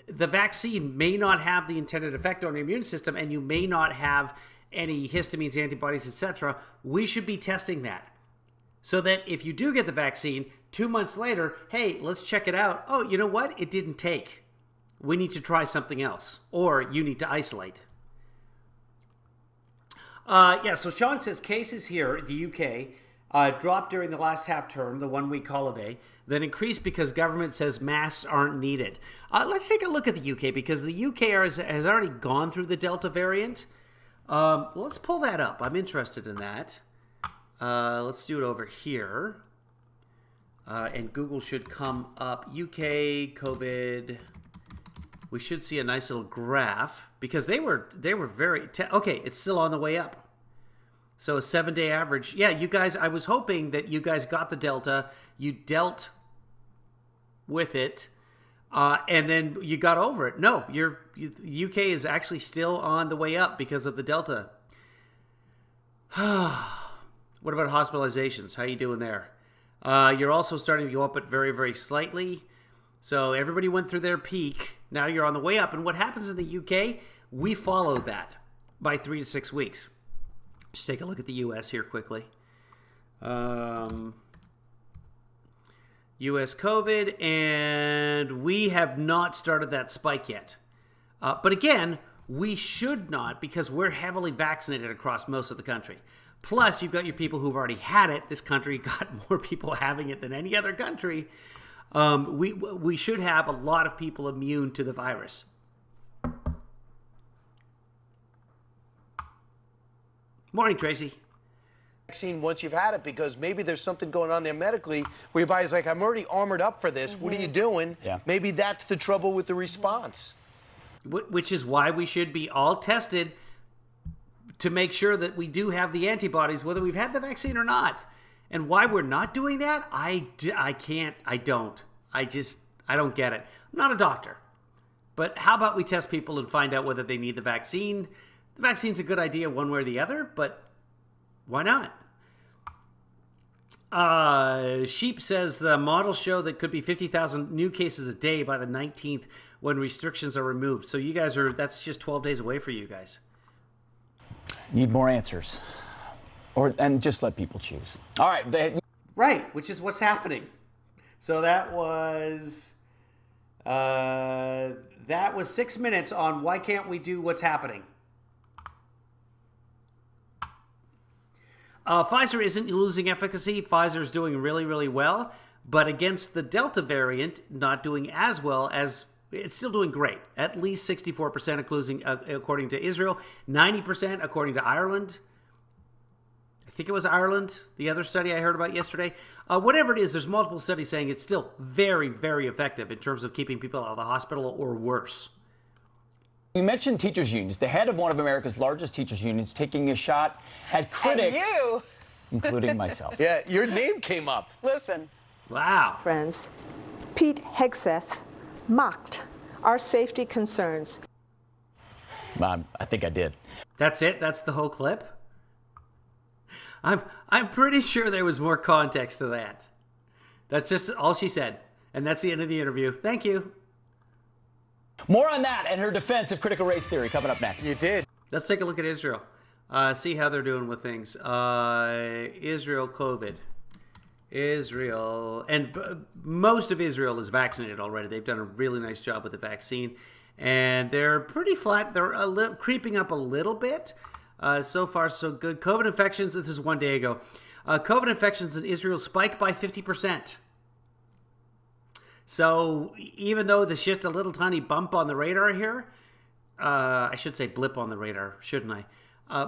the vaccine may not have the intended effect on your immune system, and you may not have any histamines, antibodies, etc. We should be testing that so that if you do get the vaccine 2 months later, hey, let's check it out. Oh, you know what? It didn't take. We need to try something else, or you need to isolate. So Sean says cases here in the UK dropped during the last half term, the 1 week holiday, then increased because government says masks aren't needed. Let's take a look at the UK, because the UK has already gone through the Delta variant. Let's pull that up. I'm interested in that. Let's do it over here. And Google should come up. UK COVID. We should see a nice little graph, because they were very okay. It's still on the way up. So a 7-day average. Yeah, you guys. I was hoping that you guys got the Delta. You dealt with it, and then you got over it. No, UK is actually still on the way up because of the Delta. What about hospitalizations? How you doing there? You're also starting to go up, but very, very slightly. So everybody went through their peak. Now you're on the way up. And what happens in the UK, we follow that by 3 to 6 weeks. Just take a look at the US here quickly. US COVID, and we have not started that spike yet. But again, we should not, because we're heavily vaccinated across most of the country. Plus, you've got your people who've already had it. This country got more people having it than any other country. We should have a lot of people immune to the virus. Morning, Tracy. Vaccine once you've had it, because maybe there's something going on there medically where your body's like, I'm already armored up for this. What are you doing? Yeah. Maybe that's the trouble with the response. Which is why we should be all tested to make sure that we do have the antibodies, whether we've had the vaccine or not. And why we're not doing that, I don't get it. I'm not a doctor. But how about we test people and find out whether they need the vaccine? The vaccine's a good idea one way or the other, but why not? Sheep says the models show that could be 50,000 new cases a day by the 19th when restrictions are removed. So you guys that's just 12 days away for you guys. Need more answers. And just let people choose. All right. Right, which is what's happening. So that was 6 minutes on why can't we do what's happening. Pfizer isn't losing efficacy. Pfizer's doing really, really well. But against the Delta variant, not doing as well as, it's still doing great. At least 64% according to Israel, 90% according to Ireland. I think it was Ireland, the other study I heard about yesterday. Whatever it is, there's multiple studies saying it's still very, very effective in terms of keeping people out of the hospital or worse. You mentioned teachers' unions. The head of one of America's largest teachers' unions taking a shot at critics, And you. including myself. Yeah, your name came up. Listen. Wow. Friends, Pete Hegseth mocked our safety concerns. I think I did. That's it? That's the whole clip? I'm pretty sure there was more context to that. That's just all she said. And that's the end of the interview. Thank you. More on that and her defense of critical race theory coming up next. You did. Let's take a look at Israel. See how they're doing with things. Israel COVID. Israel. And most of Israel is vaccinated already. They've done a really nice job with the vaccine. And they're pretty flat. They're creeping up a little bit. So far, so good. COVID infections, this is 1 day ago. COVID infections in Israel spiked by 50%. So even though there's just a little tiny bump on the radar here, I should say blip on the radar, shouldn't I?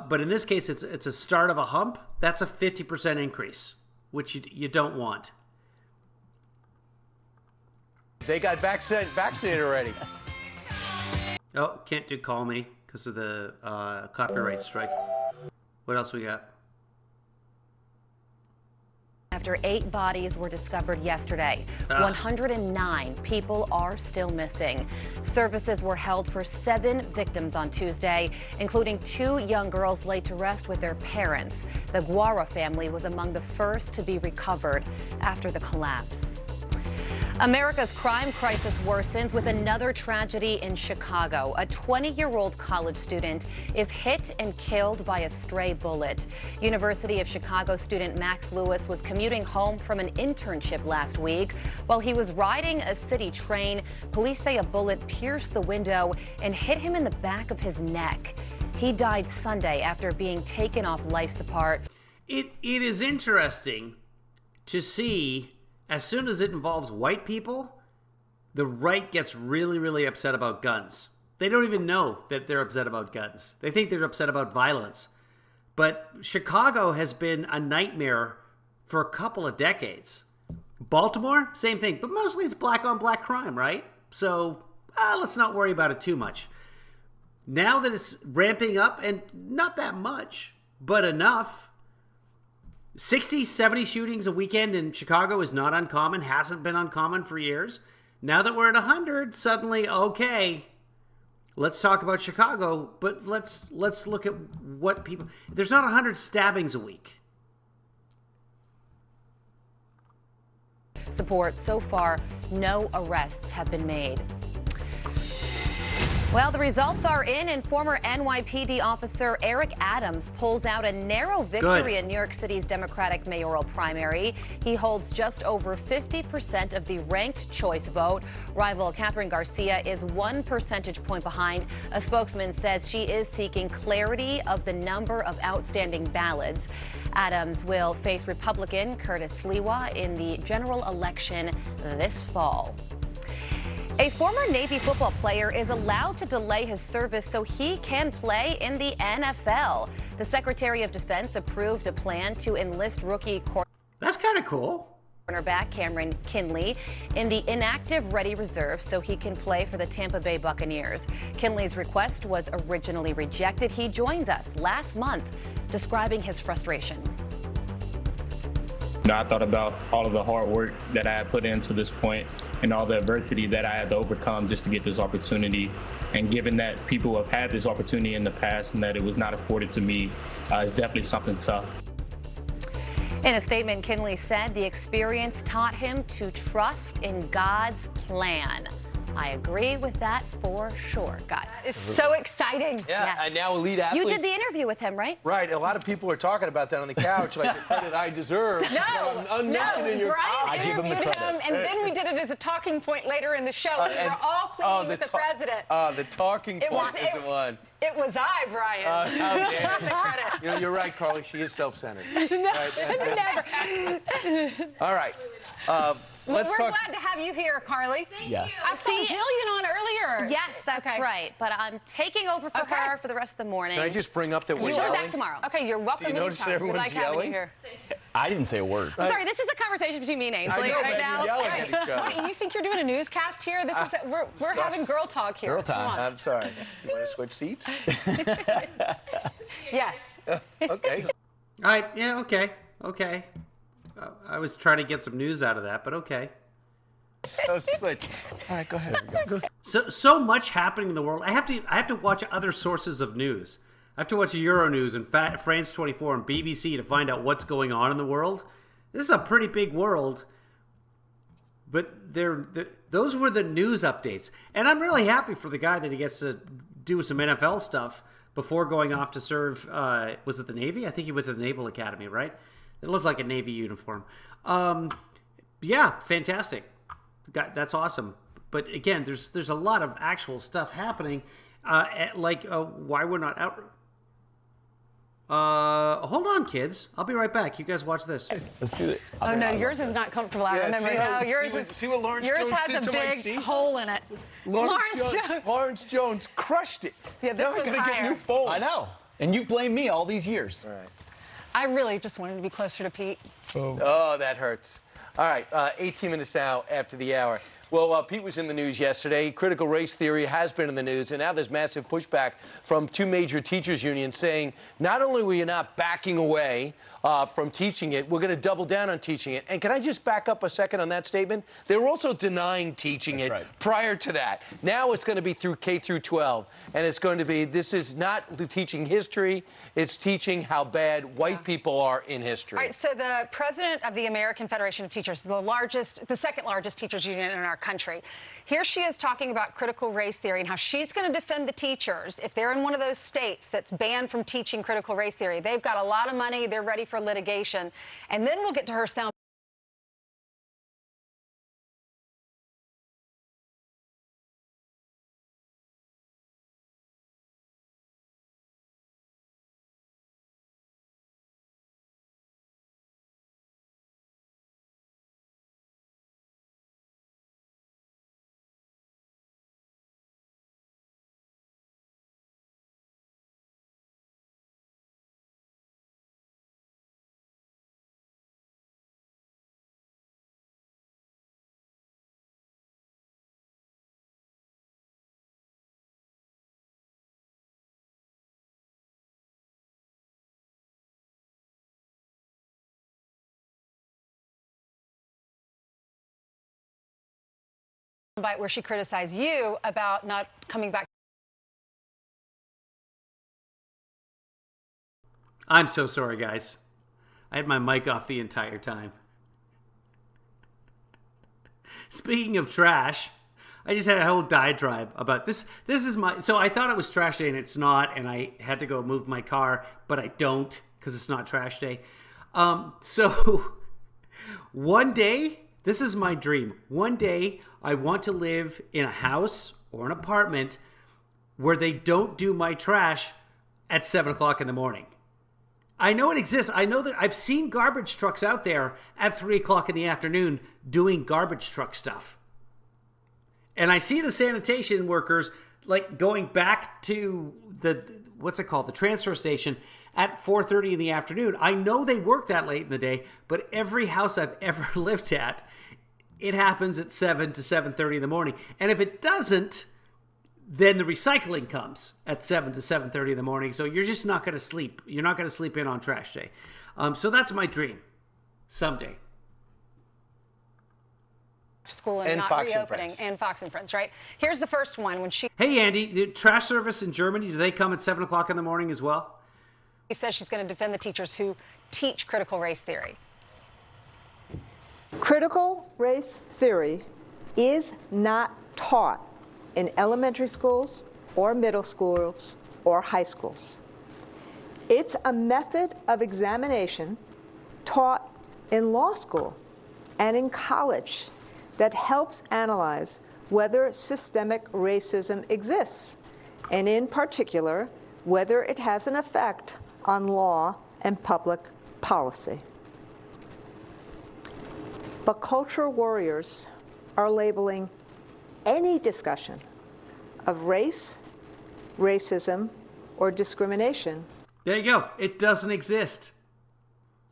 But in this case, it's a start of a hump. That's a 50% increase, which you don't want. They got vaccinated already. Oh, can't do call me because of the copyright strike. What else we got? After 8 bodies were discovered yesterday, 109 people are still missing. Services were held for 7 victims on Tuesday, including 2 young girls laid to rest with their parents. The Guara family was among the first to be recovered after the collapse. America's crime crisis worsens with another tragedy in Chicago. A 20-year-old college student is hit and killed by a stray bullet. University of Chicago student Max Lewis was commuting home from an internship last week. While he was riding a city train, police say a bullet pierced the window and hit him in the back of his neck. He died Sunday after being taken off life support. It is interesting to see. As soon as it involves white people, the right gets really, really upset about guns. They don't even know that they're upset about guns. They think they're upset about violence. But Chicago has been a nightmare for a couple of decades. Baltimore, same thing. But mostly it's black on black crime, right? So let's not worry about it too much. Now that it's ramping up, and not that much, but enough. 60, 70 shootings a weekend in Chicago is not uncommon, hasn't been uncommon for years. Now that we're at 100, suddenly, okay, let's talk about Chicago, but let's look at what people... There's not 100 stabbings a week. Support so far, no arrests have been made. Well, the results are in, and former NYPD officer Eric Adams pulls out a narrow victory in New York City's Democratic mayoral primary. He holds just over 50% of the ranked choice vote. Rival Catherine Garcia is 1 percentage point behind. A spokesman says she is seeking clarity of the number of outstanding ballots. Adams will face Republican Curtis Sliwa in the general election this fall. A former Navy football player is allowed to delay his service so he can play in the NFL. The Secretary of Defense approved a plan to enlist rookie That's kind of cool. Cornerback Cameron Kinley in the inactive ready reserve so he can play for the Tampa Bay Buccaneers. Kinley's request was originally rejected. He joins us last month describing his frustration. I thought about all of the hard work that I had put into this point and all the adversity that I had to overcome just to get this opportunity. And given that people have had this opportunity in the past and that it was not afforded to me, it's definitely something tough. In a statement, Kinley said the experience taught him to trust in God's plan. I agree with that for sure, guys. It's so exciting. Yeah, Yes. and now elite athlete. You did the interview with him, right? Right, a lot of people are talking about that on the couch, like the credit I deserve. No, Unmentioned in your Brian I give him the interviewed credit. him, and then we did it as a talking point later in the show. We were all pleading with the president. The talking point is the one. It was I, Brian. How dare The credit. you. You're right, Carly. She is self-centered. Never. All right. Well, Let's we're talk. glad to have you here, Carly. Yes. I saw Jillian on earlier. Yes, that's right. But I'm taking over for her for the rest of the morning. Can I just bring up that we're You'll be yelling? back tomorrow. Okay, you're welcome. Do you notice that anytime. We everyone's like having you yelling? here. I didn't say a word. I'm sorry, this is a conversation between me and Ainsley I know, right man, now. you're yelling at each other. What, you think you're doing a newscast here? This is we're having girl talk here. Girl time. Come on. I'm sorry. You want to switch seats? Yes. Okay. All right. Yeah. Okay. Okay. I was trying to get some news out of that, but okay. So switch. All right, go ahead. So much happening in the world. I have to watch other sources of news. I have to watch Euronews and France 24 and BBC to find out what's going on in the world. This is a pretty big world, but those were the news updates. And I'm really happy for the guy that he gets to do some NFL stuff before going off to serve. Was it the Navy? I think he went to the Naval Academy, right? It looked like a Navy uniform. Yeah, fantastic. That's awesome. But again, there's a lot of actual stuff happening. Why we're not out. Hold on, kids. I'll be right back. You guys watch this. Let's do it. Oh no, yours is not comfortable. I remember. See what Lawrence yours Jones has did a to my big seat? hole in it. Lawrence Jones crushed it. Yeah, this now I'm was gonna get higher. new phone. I know. And you blame me all these years. All right. I really just wanted to be closer to Pete. Oh, that hurts. All right, 18 minutes now after the hour. Well, Pete was in the news yesterday. Critical race theory has been in the news, and now there's massive pushback from two major teachers' unions saying not only were you not backing away from teaching it, we're going to double down on teaching it. And can I just back up a second on that statement? They were also denying teaching it prior to that. Now it's going to be through K through 12, and it's going to be, this is not teaching history, it's teaching how bad white people are in history. All right, so the president of the American Federation of Teachers, the second largest teachers union in our country, here she is talking about critical race theory and how she's going to defend the teachers if they're in one of those states that's banned from teaching critical race theory. They've got a lot of money, they're ready for litigation. And then we'll get to her sound bite where she criticized you about not coming back. I'm so sorry, guys. I had my mic off the entire time. Speaking of trash, I just had a whole diatribe about this. This is my... So I thought it was trash day, and it's not, and I had to go move my car, but I don't, because it's not trash day. So one day, this is my dream. One day, I want to live in a house or an apartment where they don't do my trash at 7 o'clock in the morning. I know it exists. I know that I've seen garbage trucks out there at 3 o'clock in the afternoon doing garbage truck stuff. And I see the sanitation workers like going back to the, what's it called? The transfer station at 4:30 in the afternoon. I know they work that late in the day, but every house I've ever lived at, it happens at 7 to 7:30 in the morning. And if it doesn't, then the recycling comes at 7 to 7:30 in the morning. So you're just not going to sleep. You're not going to sleep in on trash day. So that's my dream. Someday. School and not Fox reopening. And Fox and Friends, right? Here's the first one when she Hey, Andy, the trash service in Germany, do they come at 7 o'clock in the morning as well? says she's going to defend the teachers who teach critical race theory. Critical race theory is not taught in elementary schools or middle schools or high schools. It's a method of examination taught in law school and in college that helps analyze whether systemic racism exists, and in particular, whether it has an effect on law and public policy. But cultural warriors are labeling any discussion of race, racism, or discrimination. There you go. It doesn't exist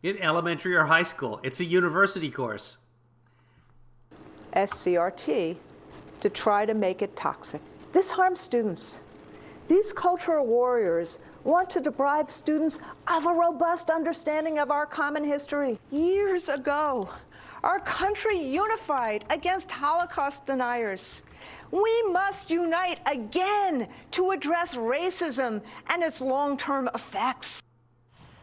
in elementary or high school. It's a university course. SCRT to try to make it toxic. This harms students. These cultural warriors want to deprive students of a robust understanding of our common history. Years ago, our country unified against Holocaust deniers. We must unite again to address racism and its long-term effects.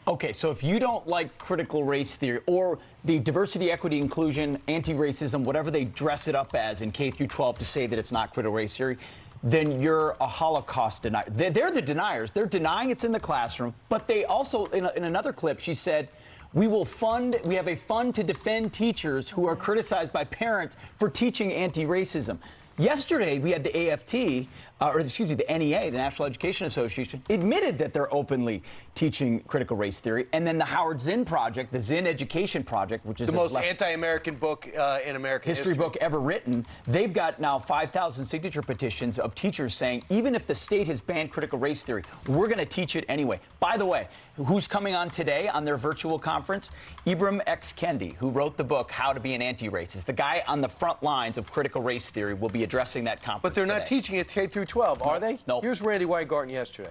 Okay, so if you don't like critical race theory or the diversity, equity, inclusion, anti-racism, whatever they dress it up as in K through 12 to say that it's not critical race theory, then you're a Holocaust denier. They're the deniers. They're denying it's in the classroom. But they also, in another clip, she said, we have a fund to defend teachers who are criticized by parents for teaching anti-racism. Yesterday, we had the AFT, the NEA, the National Education Association, admitted that they're openly teaching critical race theory. And then the Howard Zinn Project, the Zinn Education Project, which is the most anti-American book in American history book ever written, they've got now 5,000 signature petitions of teachers saying, even if the state has banned critical race theory, we're going to teach it anyway. By the way, who's coming on today on their virtual conference? Ibram X. Kendi, who wrote the book, How to Be an Anti-Racist. The guy on the front lines of critical race theory will be addressing that conference But they're not today. teaching it K through 12, are they? No. Here's Randy Weingarten yesterday.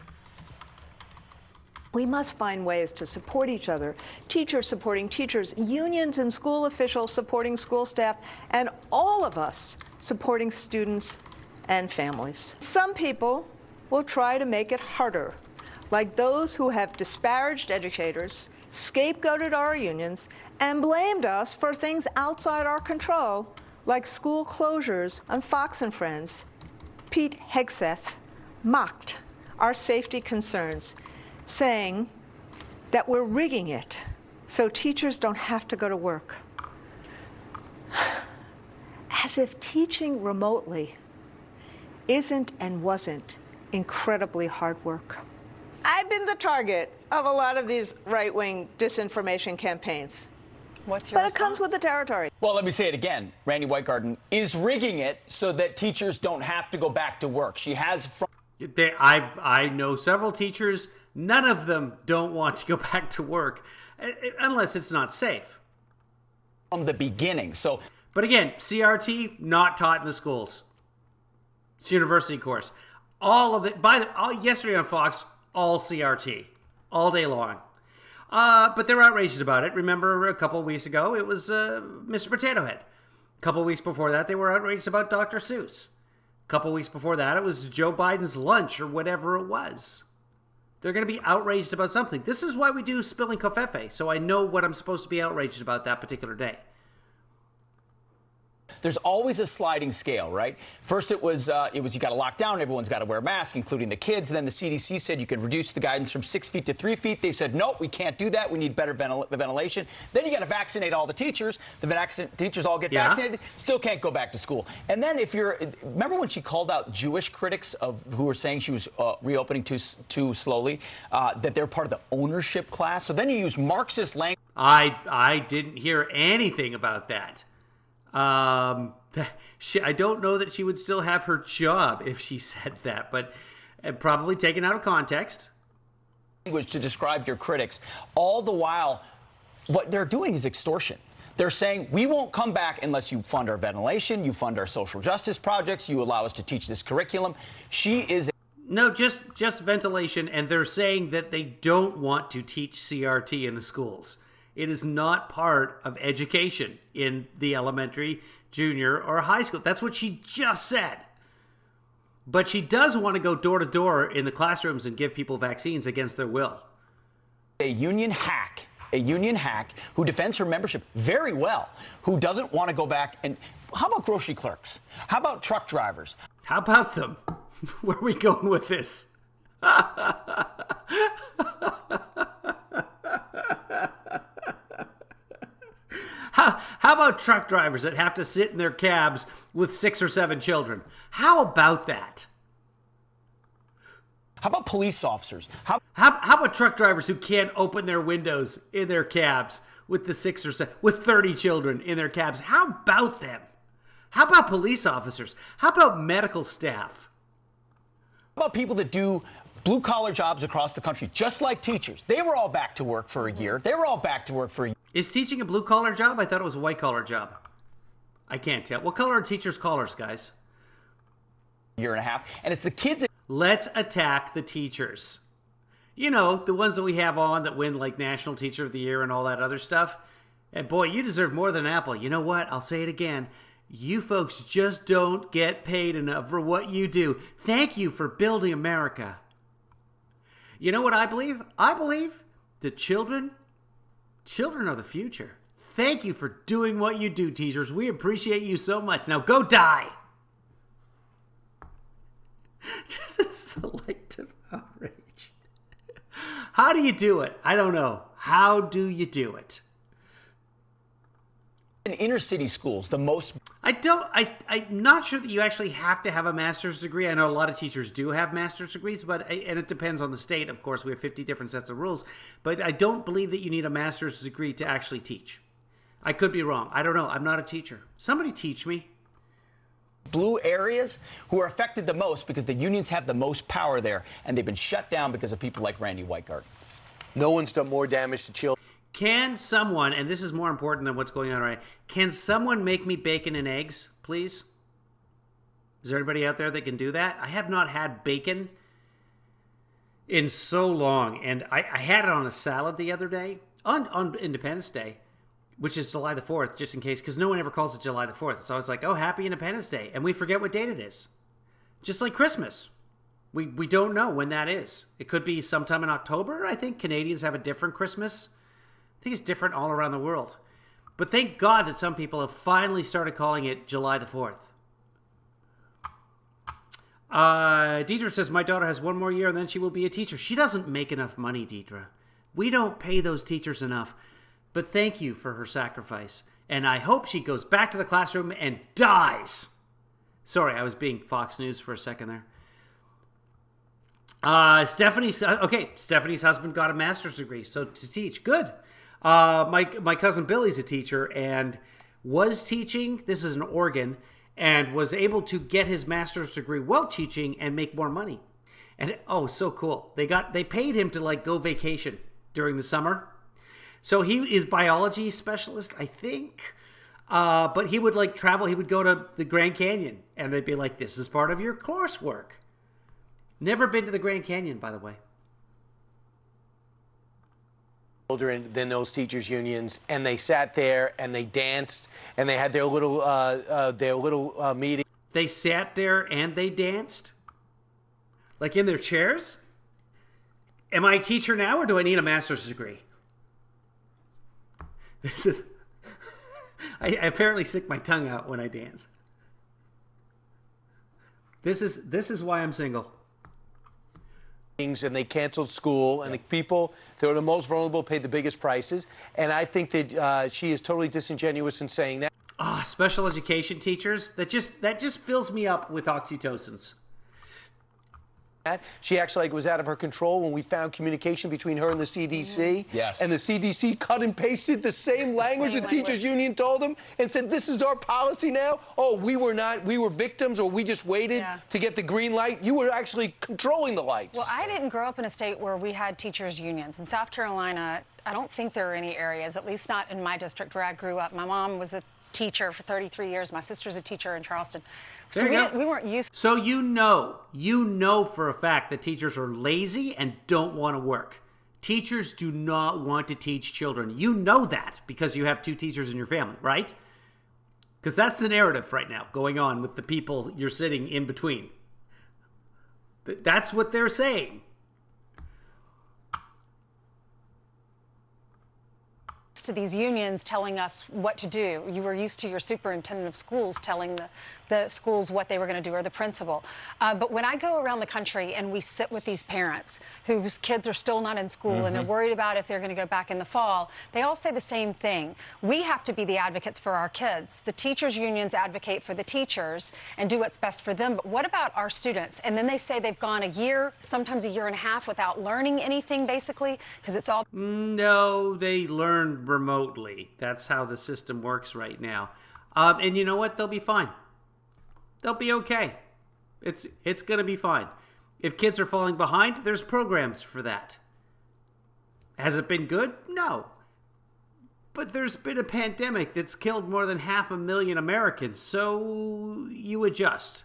We must find ways to support each other, teachers supporting teachers, unions and school officials supporting school staff, and all of us supporting students and families. Some people will try to make it harder, like those who have disparaged educators, scapegoated our unions, and blamed us for things outside our control, like school closures on Fox and Friends. Pete Hegseth mocked our safety concerns, saying that we're rigging it so teachers don't have to go to work. As if teaching remotely isn't and wasn't incredibly hard work. I've been the target of a lot of these right-wing disinformation campaigns. What's your But it comes with the territory. Well, let me say it again. Randy Weingarten is rigging it so that teachers don't have to go back to work. She has... I know several teachers. None of them don't want to go back to work unless it's not safe. From the beginning. So, but again, CRT not taught in the schools. It's a university course. All of it. Yesterday on Fox, all CRT, all day long. But they're outraged about it. Remember, a couple of weeks ago, it was Mr. Potato Head. A couple of weeks before that, they were outraged about Dr. Seuss. A couple of weeks before that, it was Joe Biden's lunch or whatever it was. They're going to be outraged about something. This is why we do Spilling COVFEFE, so I know what I'm supposed to be outraged about that particular day. there's always a sliding scale, right? First it was you got to lock down, everyone's got to wear a mask, including the kids. Then the CDC said you could reduce the guidance from 6 feet to 3 feet. They said, nope, we can't do that. We need better ventilation. Then you got to vaccinate all the teachers. The teachers all get vaccinated, still can't go back to school. And then if you're, remember when she called out Jewish critics who were saying she was reopening too slowly, that they're part of the ownership class? So then you use Marxist language. I didn't hear anything about that. I don't know that she would still have her job if she said that, but probably taken out of context. Language to describe your critics. All the while, what they're doing is extortion. They're saying, we won't come back unless you fund our ventilation, you fund our social justice projects, you allow us to teach this curriculum. She is... No, just ventilation, and they're saying that they don't want to teach CRT in the schools. It is not part of education in the elementary, junior, or high school. That's what she just said. But she does want to go door to door in the classrooms and give people vaccines against their will. A union hack a union hack who defends her membership very well, who doesn't want to go back. And how about grocery clerks? How about truck drivers? How about them? Where are we going with this? How about truck drivers that have to sit in their cabs with 6 or 7 children? How about that? How about police officers? How about truck drivers who can't open their windows in their cabs with the 6 or 7, with 30 children in their cabs? How about them? How about police officers? How about medical staff? How about people that do blue-collar jobs across the country, just like teachers? They were all back to work for a year. They were all back to work for a year. Is teaching a blue-collar job? I thought it was a white-collar job. I can't tell. What color are teachers' collars, guys? Year and a half. And it's the kids. Let's attack the teachers. You know, the ones that we have on that win like National Teacher of the Year and all that other stuff. And boy, you deserve more than Apple. You know what? I'll say it again. You folks just don't get paid enough for what you do. Thank you for building America. You know what I believe? I believe that children are the future. Thank you for doing what you do, teachers. We appreciate you so much. Now go die. Just a selective outrage. How do you do it? I don't know. How do you do it? In inner city schools, the most. I'm not sure that you actually have to have a master's degree. I know a lot of teachers do have master's degrees, and it depends on the state. Of course, we have 50 different sets of rules, but I don't believe that you need a master's degree to actually teach. I could be wrong. I don't know. I'm not a teacher. Somebody teach me. Blue areas who are affected the most because the unions have the most power there, and they've been shut down because of people like Randy Weingart. No one's done more damage to children. Can someone, and this is more important than what's going on right now, can someone make me bacon and eggs, please? Is there anybody out there that can do that? I have not had bacon in so long, and I had it on a salad the other day, on Independence Day, which is July the 4th, just in case, because no one ever calls it July the 4th. It's always like, oh, happy Independence Day, and we forget what date it is. Just like Christmas. We don't know when that is. It could be sometime in October. I think Canadians have a different Christmas. I think it's different all around the world. But thank God that some people have finally started calling it July the 4th. Deidre says, my daughter has 1 more year and then she will be a teacher. She doesn't make enough money, Deidre. We don't pay those teachers enough. But thank you for her sacrifice. And I hope she goes back to the classroom and dies. Sorry, I was being Fox News for a second there. Stephanie's husband got a master's degree, so to teach. Good. My cousin Billy's a teacher and was teaching, this is in Oregon, and was able to get his master's degree while teaching and make more money. And so cool. They paid him to like go vacation during the summer. So he is biology specialist, I think. But he would like travel, he would go to the Grand Canyon and they'd be like, this is part of your coursework. Never been to the Grand Canyon, by the way. Children than those teachers unions, and they sat there and they danced and they had their little meeting. They sat there and they danced, like in their chairs. Am I a teacher now, or do I need a master's degree? This is. I apparently stick my tongue out when I dance. This is why I'm single. And they canceled school, and the people that were the most vulnerable paid the biggest prices. And I think that she is totally disingenuous in saying that. Special education teachers, that just fills me up with oxytocins. She actually was out of her control when we found communication between her and the CDC. Yes. And the CDC cut and pasted the same language the teachers union told them and said, this is our policy now. Oh, we were victims, or we just waited to get the green light. You were actually controlling the lights. Well, I didn't grow up in a state where we had teachers unions. In South Carolina, I don't think there are any areas, at least not in my district where I grew up. My mom was a teacher for 33 years. My sister's a teacher in Charleston. So we weren't used. So you know for a fact that teachers are lazy and don't want to work. Teachers do not want to teach children. You know that because you have 2 teachers in your family, right? Because that's the narrative right now going on with the people you're sitting in between. That's what they're saying. to these unions telling us what to do. You were used to your superintendent of schools telling the schools what they were going to do, or the principal. But when I go around the country and we sit with these parents whose kids are still not in school and they're worried about if they're going to go back in the fall, they all say the same thing. We have to be the advocates for our kids. The teachers' unions advocate for the teachers and do what's best for them. But what about our students? And then they say they've gone a year, sometimes a year and a half, without learning anything, basically, because it's all... No, they learn remotely. That's how the system works right now. And you know what? They'll be fine. They'll be okay. It's going to be fine. If kids are falling behind, there's programs for that. Has it been good? No. But there's been a pandemic that's killed more than 500,000 Americans, so you adjust.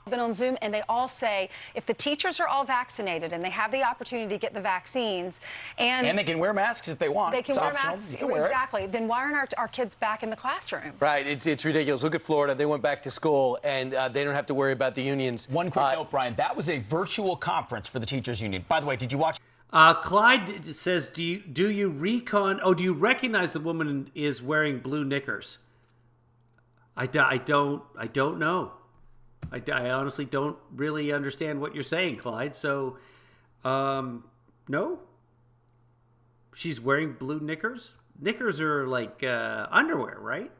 Been on Zoom, and they all say if the teachers are all vaccinated and they have the opportunity to get the vaccines, and they can wear masks if they want. They can It's wear optional. masks, You can wear it. exactly. Then why aren't our kids back in the classroom? Right, it's ridiculous. Look at Florida. They went back to school, and they don't have to worry about the unions. One quick note, Brian. That was a virtual conference for the teachers union. By the way, did you watch? Clyde says, do you recognize the woman is wearing blue knickers? I don't know. I honestly don't really understand what you're saying, Clyde. So, no. She's wearing blue knickers. Knickers are like underwear, right?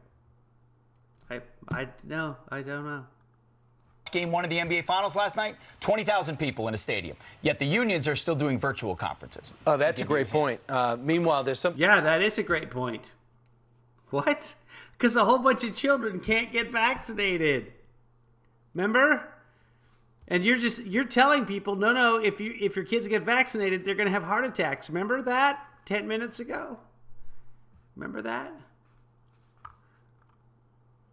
I don't know. Game 1 of the NBA Finals last night, 20,000 people in a stadium. Yet the unions are still doing virtual conferences. Oh, that's a great point. Meanwhile, there's some... Yeah, that is a great point. What? Because a whole bunch of children can't get vaccinated. Remember? And you're telling people, no, if your kids get vaccinated, they're going to have heart attacks. Remember that 10 minutes ago? Remember that?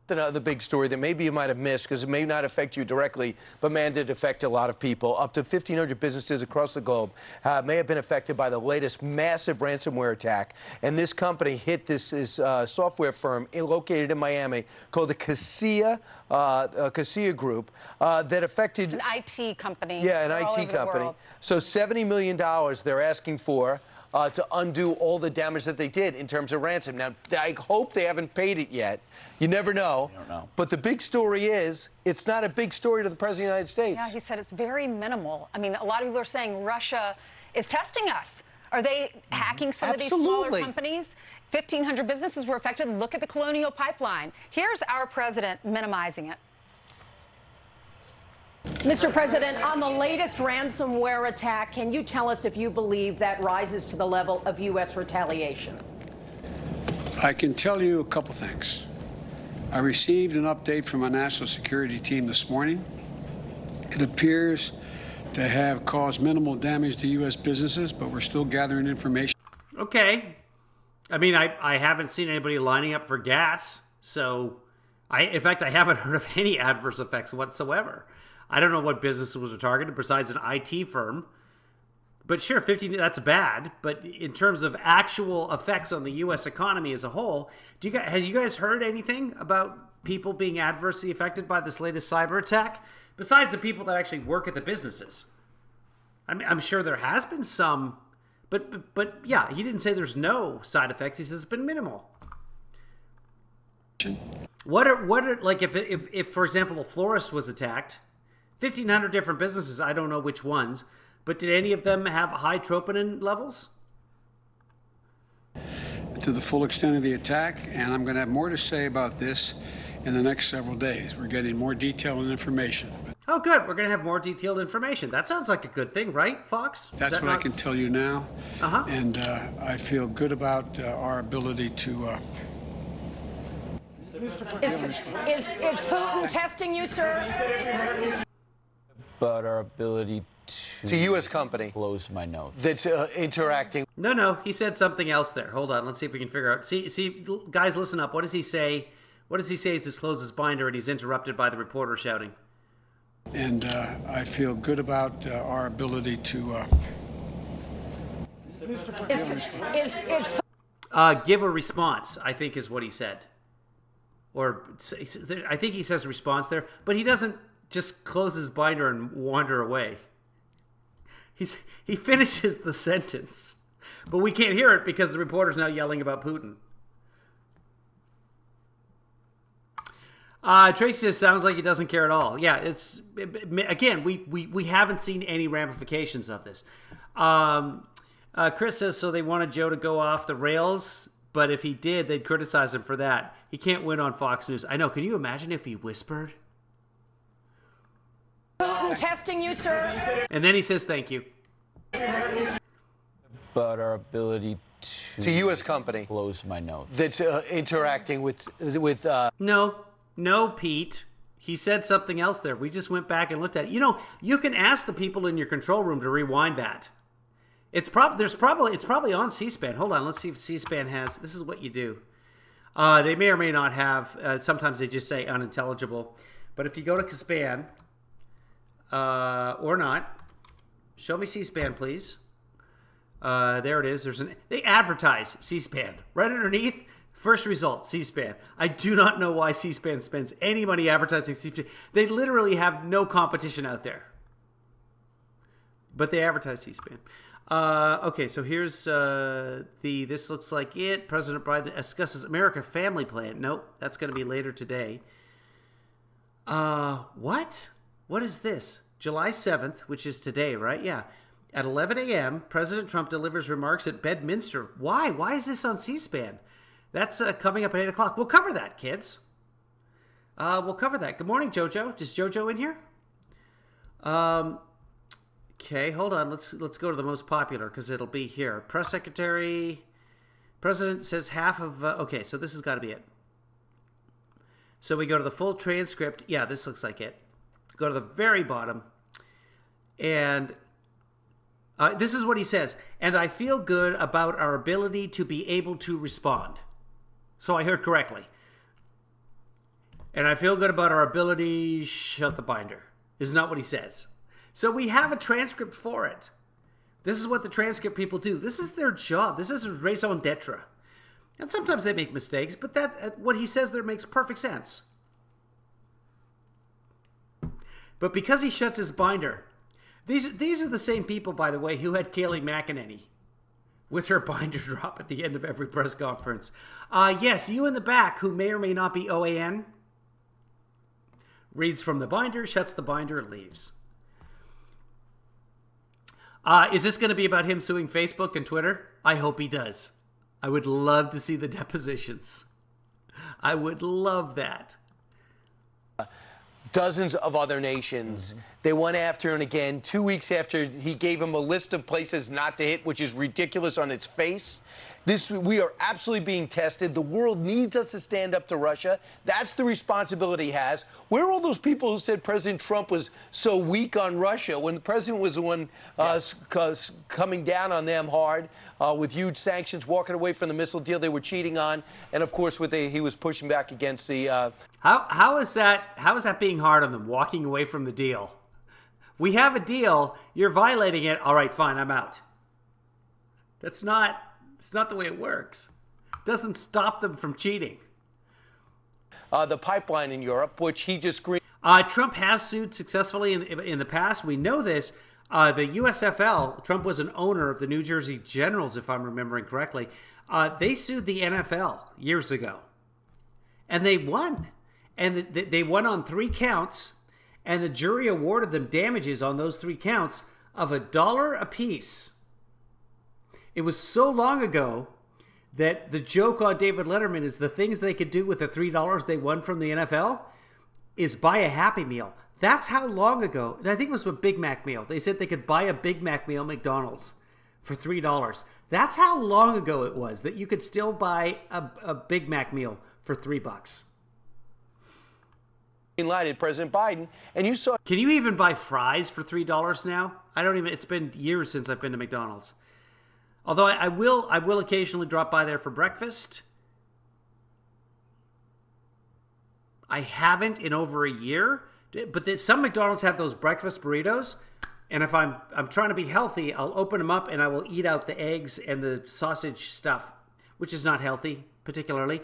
Another big story that maybe you might have missed because it may not affect you directly, but man, did affect a lot of people. Up to 1,500 businesses across the globe may have been affected by the latest massive ransomware attack. And this company hit this software firm located in Miami called the Casilla Group that affected... It's an IT company. Yeah, an IT company. So $70 million they're asking for to undo all the damage that they did in terms of ransom. Now, I hope they haven't paid it yet. You never know. You don't know. But the big story is, it's not a big story to the President of the United States. Yeah, he said it's very minimal. I mean, a lot of people are saying Russia is testing us. Are they hacking some of these smaller companies? 1,500 businesses were affected. Look at the Colonial Pipeline. Here's our president minimizing it. Mr. President, on the latest ransomware attack, can you tell us if you believe that rises to the level of U.S. retaliation? I can tell you a couple things. I received an update from a national security team this morning. It appears to have caused minimal damage to U.S. businesses, but we're still gathering information. Okay. I mean, I haven't seen anybody lining up for gas, so in fact, I haven't heard of any adverse effects whatsoever. I don't know what businesses were targeted besides an IT firm. But sure, 15, that's bad. But in terms of actual effects on the U.S. economy as a whole, have you guys heard anything about people being adversely affected by this latest cyber attack? Besides the people that actually work at the businesses. I mean, I'm sure there has been some, but yeah, he didn't say there's no side effects. He says it's been minimal. What are like if for example a florist was attacked, 1,500 different businesses, I don't know which ones, but did any of them have high troponin levels? To the full extent of the attack, and I'm going to have more to say about this in the next several days. We're getting more detail and information. Oh, good. We're going to have more detailed information. That sounds like a good thing, right, Fox? That's what I can tell you now. Uh-huh. And I feel good about our ability to... Is Putin testing you, sir? But our ability to... It's a U.S. company. Close my notes. That's interacting. No, he said something else there. Hold on. Let's see if we can figure out. See, guys, listen up. What does he say? What does he say as he closes his binder and he's interrupted by the reporter shouting? And I feel good about our ability to... Give a response, I think is what he said. Or I think he says response there, but he doesn't just close his binder and wander away. He finishes the sentence. But we can't hear it because the reporter's now yelling about Putin. Tracy says, sounds like he doesn't care at all. Yeah, again, we haven't seen any ramifications of this. Chris says, so they wanted Joe to go off the rails, but if he did, they'd criticize him for that. He can't win on Fox News. I know. Can you imagine if he whispered? Putin testing you, sir? And then he says, thank you. But our ability It's a U.S. company close my notes. that's interacting with No, Pete. He said something else there. We just went back and looked at it. You know, you can ask the people in your control room to rewind that. It's probably on C-SPAN. Hold on, let's see if C-SPAN has. This is what you do. They may or may not have. Sometimes they just say unintelligible. But if you go to C-SPAN or not, show me C-SPAN, please. There it is. They advertise C-SPAN right underneath. First result, C-SPAN. I do not know why C-SPAN spends any money advertising C-SPAN. They literally have no competition out there. But they advertise C-SPAN. Okay, so here's this looks like it. President Biden discusses America Family Plan. Nope, that's going to be later today. What? What is this? July 7th, which is today, right? Yeah. At 11 a.m., President Trump delivers remarks at Bedminster. Why? Why is this on C-SPAN? That's coming up at 8 o'clock. We'll cover that, kids. We'll cover that. Good morning, JoJo. Is JoJo in here? Okay, hold on. Let's go to the most popular because it'll be here. Press Secretary, President says half of... okay, so this has got to be it. So we go to the full transcript. Yeah, this looks like it. Go to the very bottom. And this is what he says. And I feel good about our ability to be able to respond. So I heard correctly. And I feel good about our ability... Shut the binder. Is not what he says. So we have a transcript for it. This is what the transcript people do. This is their job. This is raison d'etre. And sometimes they make mistakes, but that what he says there makes perfect sense. But because he shuts his binder, these are the same people, by the way, who had Kayleigh McEnany with her binder drop at the end of every press conference. Yes, you in the back, who may or may not be OAN, reads from the binder, shuts the binder, and leaves. Is this going to be about him suing Facebook and Twitter? I hope he does. I would love to see the depositions. I would love that. Dozens of other nations. They went after him again 2 weeks after he gave him a list of places not to hit, which is ridiculous on its face. We are absolutely being tested. The world needs us to stand up to Russia. That's the responsibility he has. Where are all those people who said President Trump was so weak on Russia when the president was the one coming down on them hard with huge sanctions, walking away from the missile deal they were cheating on, and of course he was pushing back against the. How is that being hard on them? Walking away from the deal. We have a deal. You're violating it. All right, fine. I'm out. It's not the way it works. It doesn't stop them from cheating. The pipeline in Europe, which he just screened. Trump has sued successfully in the past. We know this. The USFL, Trump was an owner of the New Jersey Generals, if I'm remembering correctly. They sued the NFL years ago. And they won. And they won on 3 counts. And the jury awarded them damages on those 3 counts of $1 apiece. It was so long ago that the joke on David Letterman is the things they could do with the $3 they won from the NFL is buy a Happy Meal. That's how long ago, and I think it was a Big Mac meal. They said they could buy a Big Mac meal at McDonald's for $3. That's how long ago it was that you could still buy a Big Mac meal for $3. Lighted President Biden, and you saw. Can you even buy fries for $3 now? It's been years since I've been to McDonald's. Although I will occasionally drop by there for breakfast. I haven't in over a year, but some McDonald's have those breakfast burritos, and if I'm trying to be healthy, I'll open them up and I will eat out the eggs and the sausage stuff, which is not healthy particularly.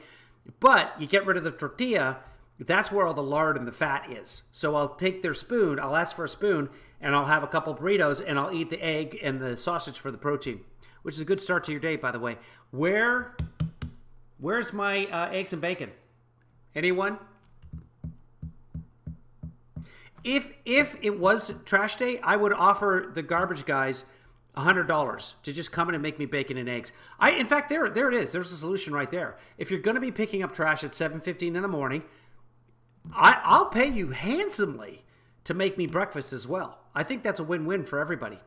But you get rid of the tortilla. That's where all the lard and the fat is. So I'll take their spoon, I'll ask for a spoon, and I'll have a couple burritos, and I'll eat the egg and the sausage for the protein. which is a good start to your day, by the way. Where's my eggs and bacon? Anyone? If it was trash day, I would offer the garbage guys $100 to just come in and make me bacon and eggs. In fact, there it is. There's a solution right there. If you're going to be picking up trash at 7:15 in the morning, I'll pay you handsomely to make me breakfast as well. I think that's a win-win for everybody.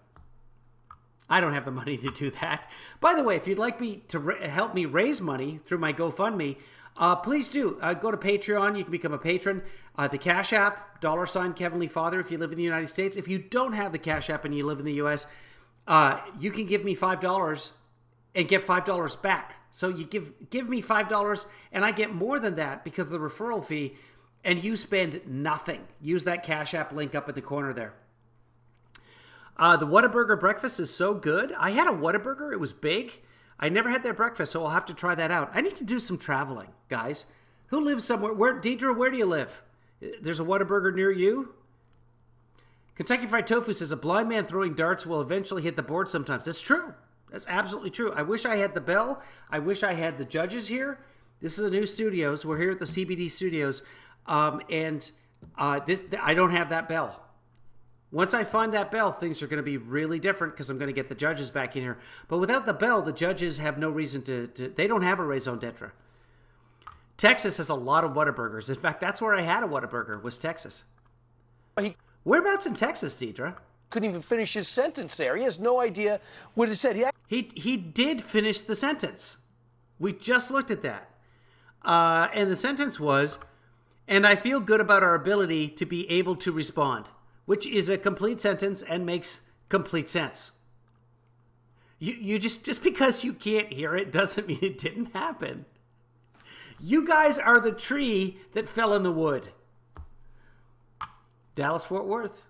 I don't have the money to do that. By the way, if you'd like me to help me raise money through my GoFundMe, please do. Go to Patreon. You can become a patron. The Cash App, $KevinlyFather if you live in the United States. If you don't have the Cash App and you live in the U.S., you can give me $5 and get $5 back. So you give me $5 and I get more than that because of the referral fee, and you spend nothing. Use that Cash App link up in the corner there. The Whataburger breakfast is so good. I had a Whataburger. It was big. I never had their breakfast, so I'll have to try that out. I need to do some traveling, guys. Who lives somewhere? Deidre, where do you live? There's a Whataburger near you? Kentucky Fried Tofu says a blind man throwing darts will eventually hit the board sometimes. That's true. That's absolutely true. I wish I had the bell. I wish I had the judges here. This is a new studios. We're here at the CBD studios. I don't have that bell. Once I find that bell, things are going to be really different because I'm going to get the judges back in here. But without the bell, the judges have no reason to they don't have a raison d'etre. Texas has a lot of Whataburgers. In fact, that's where I had a Whataburger, was Texas. Whereabouts in Texas, Deidre? Couldn't even finish his sentence there. He has no idea what it said. He did finish the sentence. We just looked at that. And the sentence was, and I feel good about our ability to be able to respond, which is a complete sentence and makes complete sense. You just because you can't hear it doesn't mean it didn't happen. You guys are the tree that fell in the wood. Dallas-Fort Worth.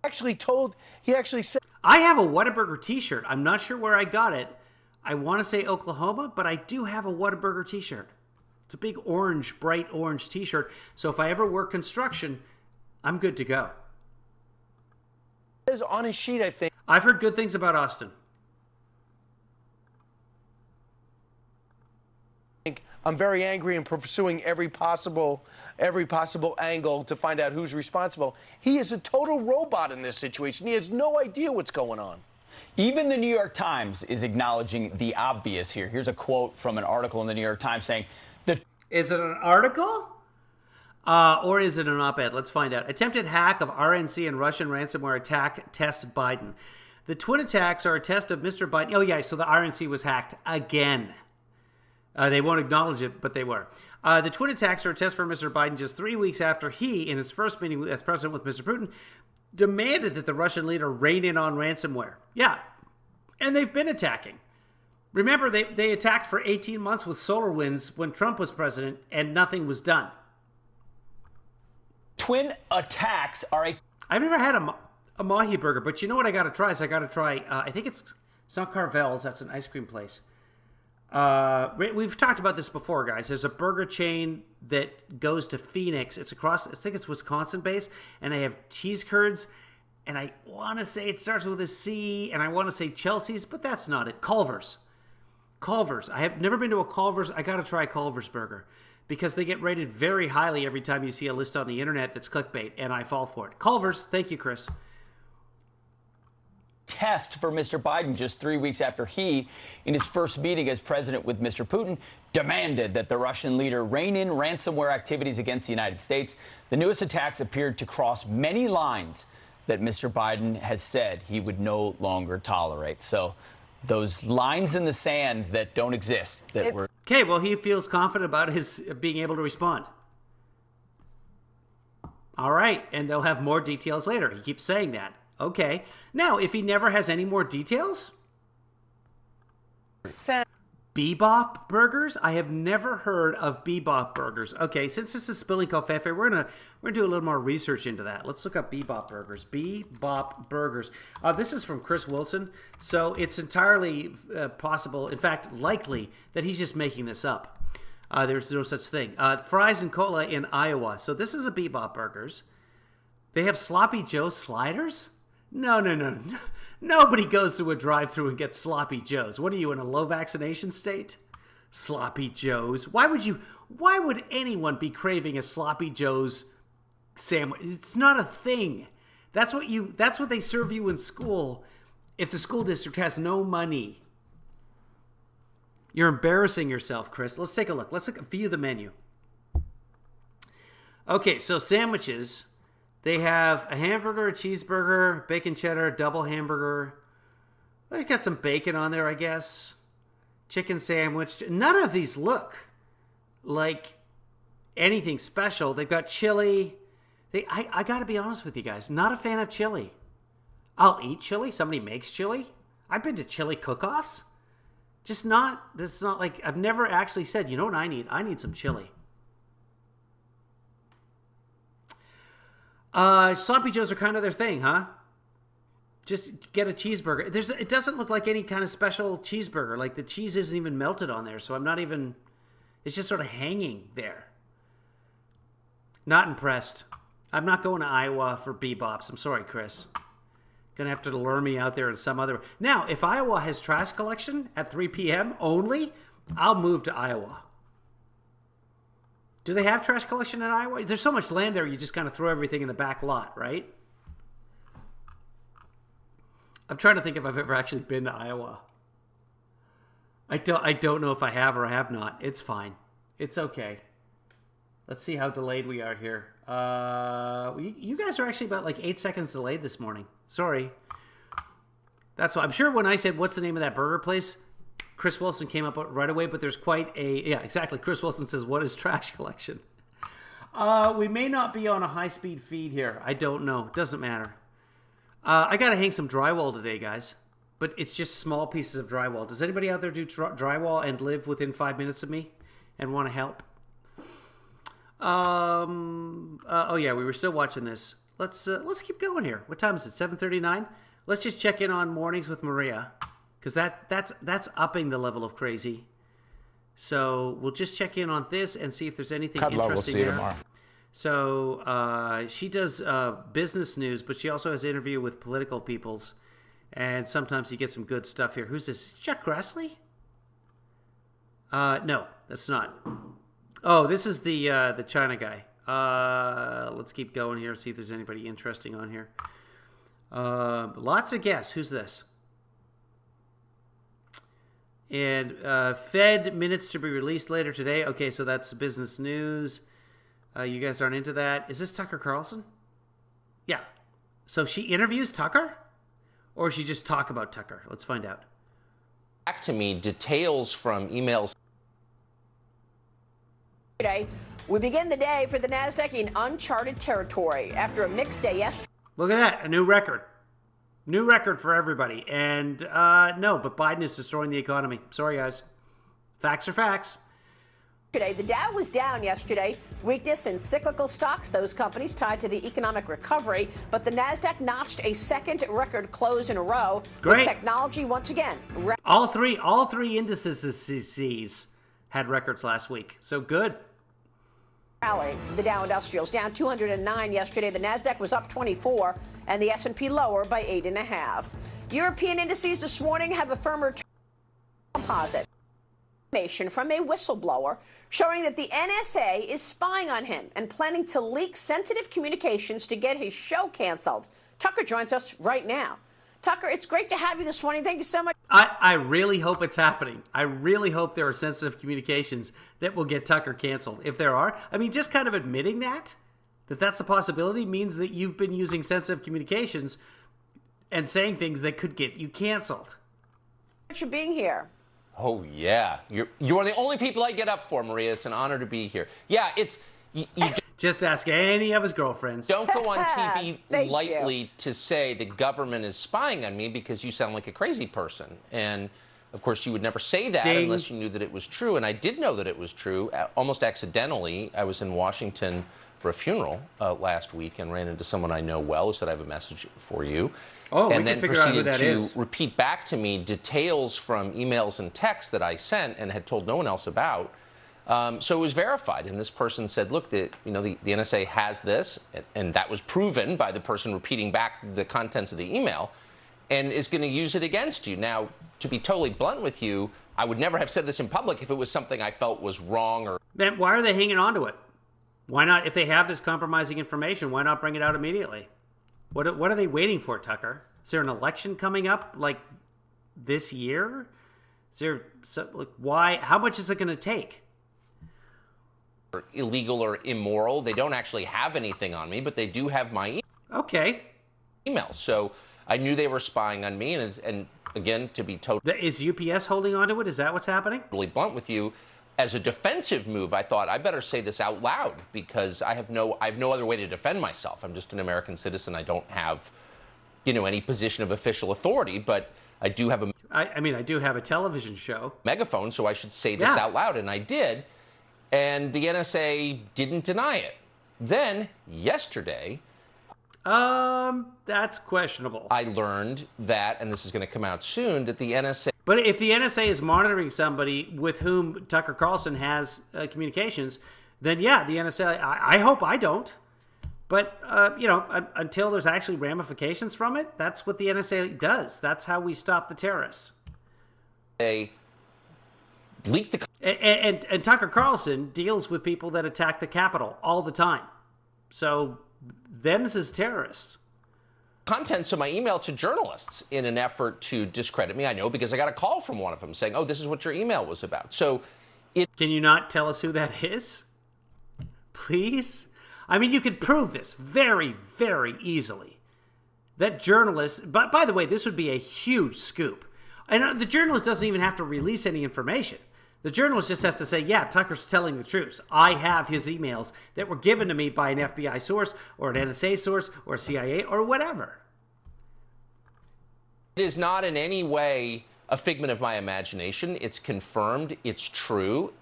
He actually said, I have a Whataburger t-shirt. I'm not sure where I got it. I want to say Oklahoma, but I do have a Whataburger t-shirt. It's a big orange, bright orange t-shirt. So if I ever work construction, I'm good to go. On his sheet, I think. I've heard good things about Austin. I'm very angry and pursuing every possible angle to find out who's responsible. He is a total robot in this situation. He has no idea what's going on. Even the New York Times is acknowledging the obvious here. Here's a quote from an article in the New York Times saying, Is it an article? Or is it an op-ed? Let's find out. Attempted hack of RNC and Russian ransomware attack tests Biden. The twin attacks are a test of Mr. Biden. Oh, yeah, so the RNC was hacked again. They won't acknowledge it, but they were. The twin attacks are a test for Mr. Biden just 3 weeks after he, in his first meeting as president with Mr. Putin, demanded that the Russian leader rein in on ransomware. Yeah, and they've been attacking. Remember, they attacked for 18 months with SolarWinds when Trump was president, and nothing was done. Twin attacks are I've never had a Mahi burger, but you know what I got to try? I think it's not Carvel's. That's an ice cream place. We've talked about this before, guys. There's a burger chain that goes to Phoenix. It's across, I think it's Wisconsin based, and they have cheese curds. And I want to say it starts with a C, and I want to say Chelsea's, but that's not it. Culver's. I have never been to a Culver's. I got to try Culver's burger because they get rated very highly every time you see a list on the internet that's clickbait, and I fall for it. Culver's, thank you, Chris. Test for Mr. Biden just 3 weeks after he, in his first meeting as president with Mr. Putin, demanded that the Russian leader rein in ransomware activities against the United States. The newest attacks appeared to cross many lines that Mr. Biden has said he would no longer tolerate. So those lines in the sand that don't exist that were... Okay, well, he feels confident about his being able to respond. All right, and they'll have more details later. He keeps saying that. Okay. Now, if he never has any more details? Bebop burgers? I have never heard of Bebop burgers. Okay, since this is Spilling COVFEFE, we're gonna do a little more research into that. Let's look up Bebop burgers. Bebop burgers. This is from Chris Wilson, so it's entirely possible, in fact, likely, that he's just making this up. There's no such thing. Fries and cola in Iowa. So this is a Bebop burgers. They have Sloppy Joe sliders? No. Nobody goes to a drive-thru and gets sloppy joes. What are you, in a low vaccination state? Sloppy joes. Why would anyone be craving a sloppy joes sandwich? It's not a thing. That's what they serve you in school if the school district has no money. You're embarrassing yourself, Chris. Let's take a look. Let's view the menu. Okay, so sandwiches. They have a hamburger, a cheeseburger, bacon cheddar, double hamburger. They've got some bacon on there, I guess. Chicken sandwich. None of these look like anything special. They've got chili. I got to be honest with you guys. Not a fan of chili. I'll eat chili. Somebody makes chili. I've been to chili cook-offs. This is not like, I've never actually said, you know what I need? I need some chili. Sloppy joes are kind of their thing, huh? Just get a cheeseburger. It doesn't look like any kind of special cheeseburger. Like the cheese isn't even melted on there, so I'm not even, it's just sort of hanging there. Not impressed. I'm not going to Iowa for bebops. I'm sorry, Chris. Gonna have to lure me out there in some other. Now, if Iowa has trash collection at 3 p.m. only, I'll move to Iowa. Do they have trash collection in Iowa? There's so much land there, you just kind of throw everything in the back lot, right? I'm trying to think if I've ever actually been to Iowa. I don't know if I have or I have not. It's fine. It's okay. Let's see how delayed we are here. You guys are actually about like 8 seconds delayed this morning. Sorry. That's why I'm sure when I said, what's the name of that burger place? Chris Wilson came up right away, but there's quite a, yeah, exactly. Chris Wilson says, what is trash collection? We may not be on a high-speed feed here. I don't know. Doesn't matter. I got to hang some drywall today, guys. But it's just small pieces of drywall. Does anybody out there do drywall and live within 5 minutes of me and want to help? Oh yeah, we were still watching this. Let's keep going here. What time is it? 7:39. Let's just check in on mornings with Maria, because that's upping the level of crazy. So we'll just check in on this and see if there's anything interesting we'll see there. you tomorrow. So she does business news, but she also has an interview with political peoples, and sometimes you get some good stuff here. Who's this? Chuck Grassley? No, that's not. Oh, this is the China guy. Let's keep going here, see if there's anybody interesting on here. Lots of guests. Who's this? And Fed minutes to be released later today. Okay, so that's business news. You guys aren't into that. Is this Tucker Carlson? Yeah. So she interviews Tucker? Or she just talk about Tucker? Let's find out. Back to me details from emails. Today, we begin the day for the NASDAQ in uncharted territory after a mixed day yesterday. Look at that, a new record. New record for everybody. And no, but Biden is destroying the economy. Sorry, guys. Facts are facts. The Dow was down yesterday. Weakness in cyclical stocks, those companies tied to the economic recovery. But the NASDAQ notched a second record close in a row. Great. With technology once again. All three indices had records last week. So good. Rally. The Dow Industrials down 209 yesterday. The NASDAQ was up 24 and the S&P lower by 8.5. European indices this morning have a firmer composite. Information from a whistleblower showing that the NSA is spying on him and planning to leak sensitive communications to get his show canceled. Tucker joins us right now. Tucker, it's great to have you this morning. Thank you so much. I really hope it's happening. I really hope there are sensitive communications that will get Tucker canceled. If there are, I mean, just kind of admitting that's a possibility means that you've been using sensitive communications and saying things that could get you canceled. Thanks for being here. Oh, yeah. You are the only people I get up for, Maria. It's an honor to be here. Yeah, it's... You just ask any of his girlfriends. Don't go on TV lightly to say the government is spying on me because you sound like a crazy person. And, of course, you would never say that unless you knew that it was true. And I did know that it was true. Almost accidentally, I was in Washington for a funeral last week and ran into someone I know well who said, I have a message for you. Oh, and we then can figure out who that proceeded is. to repeat back to me details from emails and texts that I sent and had told no one else about. So it was verified, and this person said, "Look, the NSA has this," and that was proven by the person repeating back the contents of the email. and is going to use it against you. Now, to be totally blunt with you, I would never have said this in public if it was something I felt was wrong. Or then why are they hanging on to it? Why not, if they have this compromising information, why not bring it out immediately? What are they waiting for, Tucker? Is there an election coming up like this year? Is there why? How much is it going to take? Illegal or immoral. They don't actually have anything on me, but they do have my email. So I knew they were spying on me, and again, to be totally... Is UPS holding on to it? Is that what's happening? Really blunt with you, as a defensive move, I thought I better say this out loud because I have no other way to defend myself. I'm just an American citizen. I don't have, any position of official authority, but I do have I do have a television show. Megaphone, so I should say this out loud, and I did. And the NSA didn't deny it. Then, yesterday... that's questionable. I learned that, and this is going to come out soon, that the NSA... But if the NSA is monitoring somebody with whom Tucker Carlson has communications, then yeah, the NSA, I hope I don't. But, until there's actually ramifications from it, that's what the NSA does. That's how we stop the terrorists. They leaked the... And Tucker Carlson deals with people that attack the Capitol all the time. So... them's as terrorists. Contents of my email to journalists in an effort to discredit me. I know because I got a call from one of them saying, oh, this is what your email was about. So Can you not tell us who that is? Please? I mean, you could prove this very, very easily. That journalist, but by the way, this would be a huge scoop. And the journalist doesn't even have to release any information. The journalist just has to say, yeah, Tucker's telling the truth. I have his emails that were given to me by an FBI source or an NSA source or CIA or whatever. It is not in any way a figment of my imagination. It's confirmed. It's true.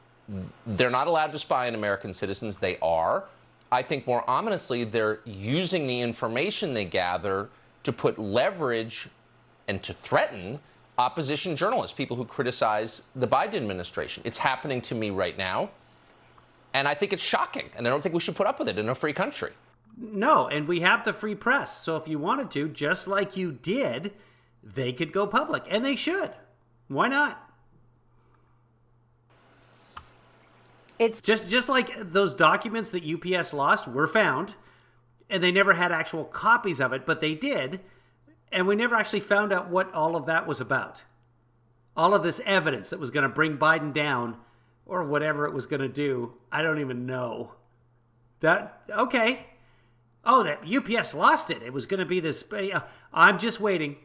They're not allowed to spy on American citizens. They are. I think more ominously, they're using the information they gather to put leverage and to threaten opposition journalists, people who criticize the Biden administration. It's happening to me right now, and I think it's shocking, and I don't think we should put up with it in a free country. No, and we have the free press, so if you wanted to, just like you did, they could go public, and they should. Why not? It's just like those documents that UPS lost were found, and they never had actual copies of it, but they did. And we never actually found out what all of that was about. All of this evidence that was going to bring Biden down or whatever it was going to do. I don't even know. Okay. Oh, that UPS lost it. It was going to be this. I'm just waiting.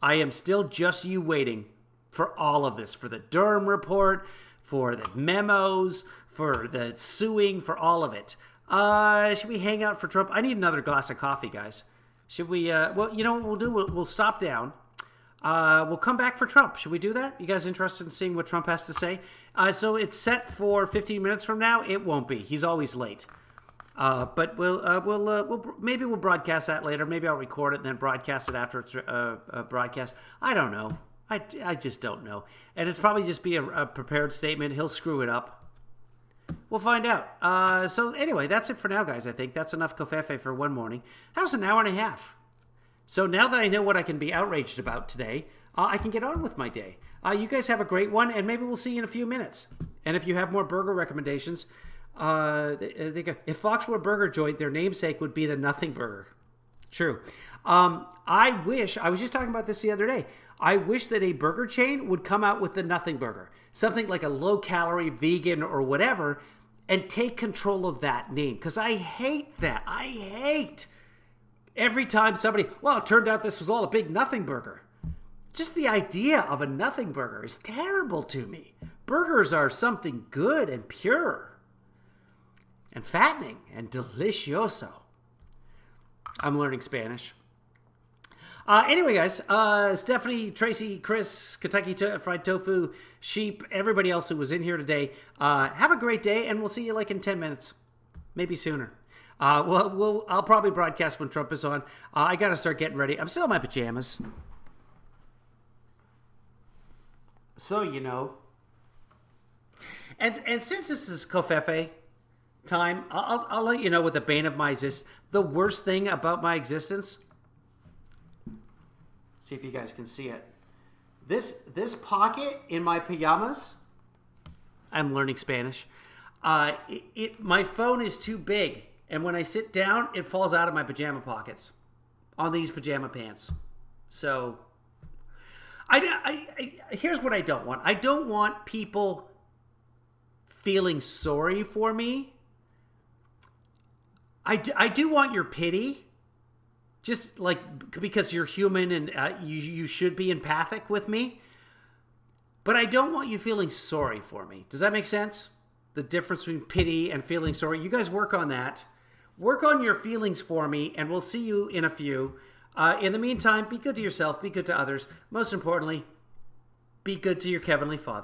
I am still just waiting for all of this. For the Durham report, for the memos, for the suing, for all of it. Should we hang out for Trump? I need another glass of coffee, guys. Should we, well, you know what we'll do? We'll stop down. We'll come back for Trump. Should we do that? You guys interested in seeing what Trump has to say? So it's set for 15 minutes from now. It won't be. He's always late. But maybe we'll broadcast that later. Maybe I'll record it and then broadcast it after it's broadcast. I don't know. I just don't know. And it's probably just be a prepared statement. He'll screw it up. We'll find out. So anyway, that's it for now, guys. I think that's enough COVFEFE for one morning. That was an hour and a half. So now that I know what I can be outraged about today, I can get on with my day. You guys have a great one, and maybe we'll see you in a few minutes. And if you have more burger recommendations, if Foxwoods Burger Joint, their namesake would be the Nothing Burger. True. I was just talking about this the other day. I wish that a burger chain would come out with the Nothing Burger. Something like a low-calorie, vegan, or whatever, and take control of that name. Because I hate that. I hate every time somebody, well, it turned out this was all a big Nothing Burger. Just the idea of a Nothing Burger is terrible to me. Burgers are something good and pure. And fattening and delicioso. I'm learning Spanish. Anyway, guys, Stephanie, Tracy, Chris, Kentucky Fried Tofu, Sheep, everybody else who was in here today, have a great day, and we'll see you like in 10 minutes, maybe sooner. I'll probably broadcast when Trump is on. I got to start getting ready. I'm still in my pajamas. So, you know. And since this is COVFEFE time, I'll let you know what the bane of my existence, the worst thing about my existence. See if you guys can see it. This pocket in my pajamas, I'm learning Spanish. My phone is too big, and when I sit down, it falls out of my pajama pockets on these pajama pants. So, here's what I don't want. I don't want people feeling sorry for me. I do want your pity. Just like, because you're human and you should be empathic with me. But I don't want you feeling sorry for me. Does that make sense? The difference between pity and feeling sorry. You guys work on that. Work on your feelings for me, and we'll see you in a few. In the meantime, be good to yourself, be good to others. Most importantly, be good to your Kevinly Father.